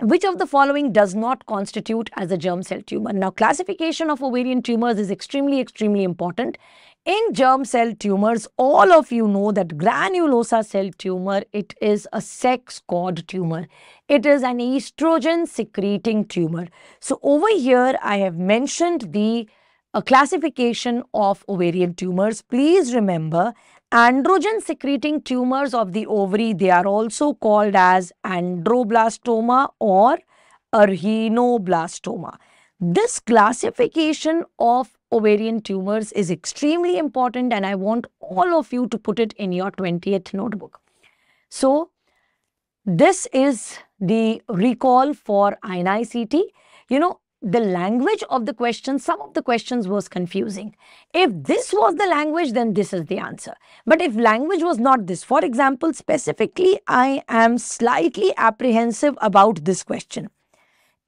which of the following does not constitute as a germ cell tumor? Now, classification of ovarian tumors is extremely important. In germ cell tumors, all of you know that granulosa cell tumor, it is a sex cord tumor. It is an estrogen secreting tumor. So, over here, I have mentioned the classification of ovarian tumors. Please remember, androgen secreting tumors of the ovary, they are also called as androblastoma or arhenoblastoma. This classification of ovarian tumors is extremely important and I want all of you to put it in your 20th notebook. So, this is the recall for INI-CT. You know, the language of the question, some of the questions was confusing. If this was the language, then this is the answer. But if language was not this, for example, specifically, I am slightly apprehensive about this question.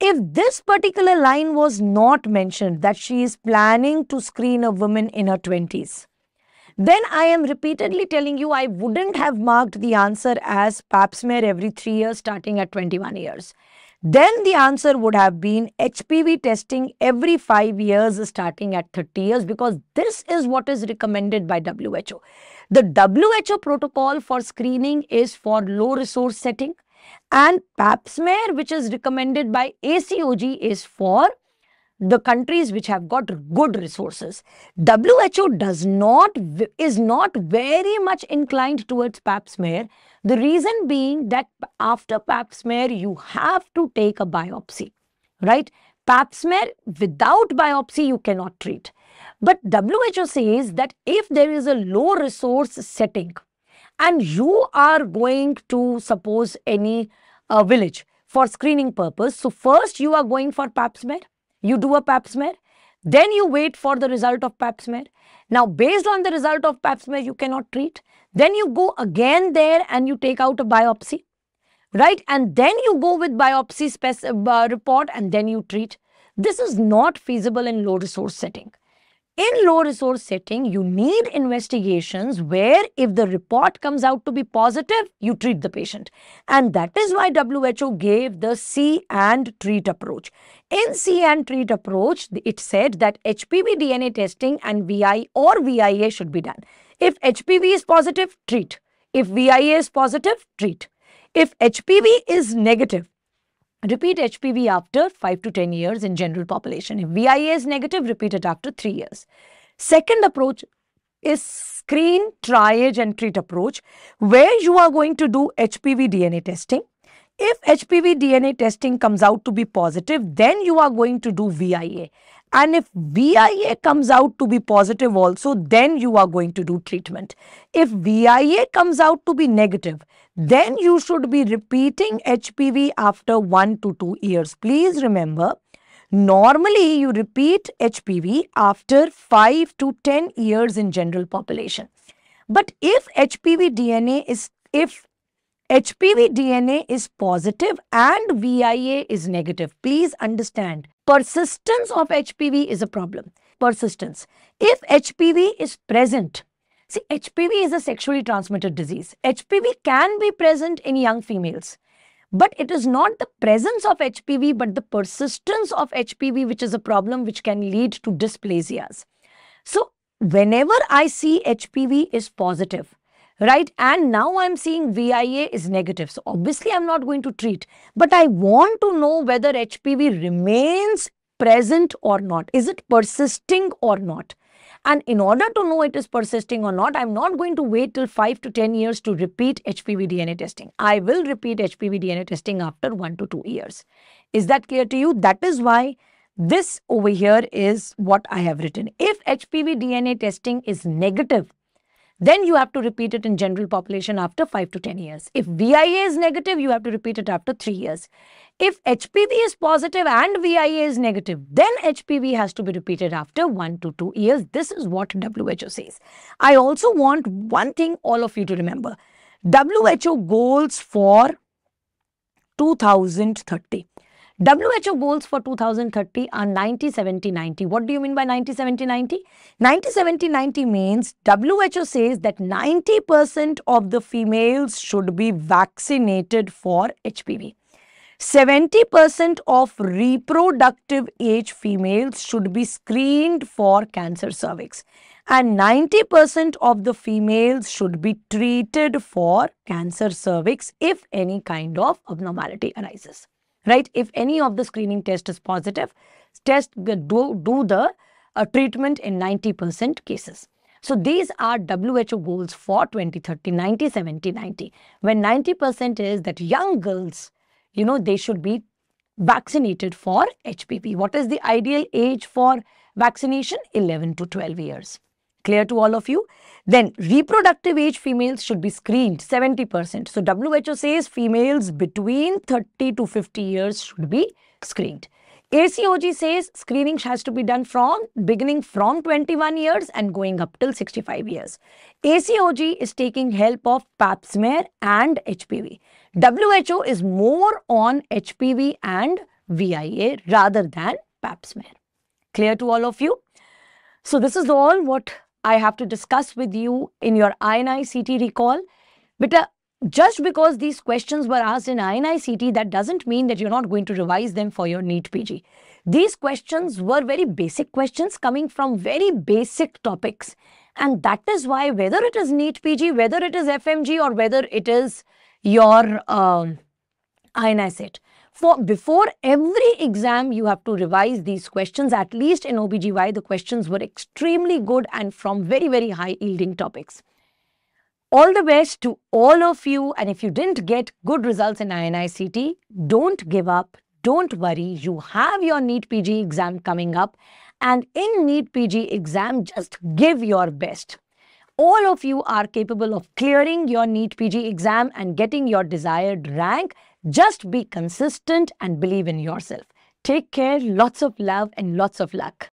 If this particular line was not mentioned, that she is planning to screen a woman in her 20s, then I am repeatedly telling you I wouldn't have marked the answer as pap smear every 3 years starting at 21 years. Then the answer would have been HPV testing every 5 years starting at 30 years, because this is what is recommended by WHO. The WHO protocol for screening is for low resource setting, and pap smear, which is recommended by ACOG, is for the countries which have got good resources. WHO is not very inclined inclined towards pap smear. The reason being that after pap smear, you have to take a biopsy, right? Pap smear without biopsy, you cannot treat. But WHO says that if there is a low resource setting and you are going to suppose any village for screening purpose, so first you are going for pap smear, you do a pap smear, then you wait for the result of pap smear. Now, based on the result of pap smear, you cannot treat. Then you go again there and you take out a biopsy, right? And then you go with biopsy report and then you treat. This is not feasible in low resource setting. In low resource setting, you need investigations where if the report comes out to be positive, you treat the patient. And that is why WHO gave the see and treat approach. In see and treat approach, it said that HPV DNA testing and VI or VIA should be done. If HPV is positive, treat. If VIA is positive, treat. If HPV is negative, repeat HPV after 5 to 10 years in general population. If VIA is negative, repeat it after 3 years. Second approach is screen, triage and treat approach, where you are going to do HPV DNA testing. If HPV DNA testing comes out to be positive, then you are going to do VIA. And if VIA comes out to be positive also, then you are going to do treatment. If VIA comes out to be negative, then you should be repeating HPV after 1 to 2 years. Please remember, normally you repeat HPV after 5 to 10 years in general population. But if HPV DNA is positive and VIA is negative, please understand, persistence of HPV is a problem. Persistence. If HPV is present, see, HPV is a sexually transmitted disease. HPV can be present in young females, but it is not the presence of HPV, but the persistence of HPV, which is a problem which can lead to dysplasias. So, whenever I see HPV is positive, right, and now I'm seeing VIA is negative, so obviously I'm not going to treat, but I want to know whether HPV remains present or not. Is it persisting or not? And in order to know it is persisting or not, I'm not going to wait till 5 to 10 years to repeat HPV DNA testing. I will repeat HPV DNA testing after 1 to 2 years. Is that clear to you? That is why this over here is what I have written. If HPV DNA testing is negative, then you have to repeat it in general population after 5 to 10 years. If VIA is negative, you have to repeat it after 3 years. If HPV is positive and VIA is negative, then HPV has to be repeated after 1 to 2 years. This is what WHO says. I also want one thing all of you to remember. WHO goals for 2030. WHO goals for 2030 are 90, 70, 90. What do you mean by 90, 70, 90? 90, 70, 90 means WHO says that 90% of the females should be vaccinated for HPV. 70% of reproductive age females should be screened for cancer cervix. And 90% of the females should be treated for cancer cervix if any kind of abnormality arises. Right? If any of the screening test is positive, do the treatment in 90% cases. So these are WHO goals for 2030, 90, 70, 90. When 90% is that young girls, they should be vaccinated for HPV. What is the ideal age for vaccination? 11 to 12 years. Clear to all of you? Then reproductive age females should be screened 70%. So WHO says females between 30 to 50 years should be screened. ACOG says screening has to be done beginning from 21 years and going up till 65 years. ACOG is taking help of pap smear and HPV. WHO is more on HPV and VIA rather than pap smear. Clear to all of you? So this is all what I have to discuss with you in your INI CT recall. But just because these questions were asked in INI CT, that doesn't mean that you're not going to revise them for your NEET PG. These questions were very basic questions coming from very basic topics. And that is why whether it is NEET PG, whether it is FMG or whether it is your INI set, Before every exam, you have to revise these questions. At least in OBGY, the questions were extremely good and from very, very high yielding topics. All the best to all of you. And if you didn't get good results in INICT, don't give up. Don't worry. You have your NEET PG exam coming up. And in NEET PG exam, just give your best. All of you are capable of clearing your NEET PG exam and getting your desired rank. Just be consistent and believe in yourself. Take care, lots of love and lots of luck.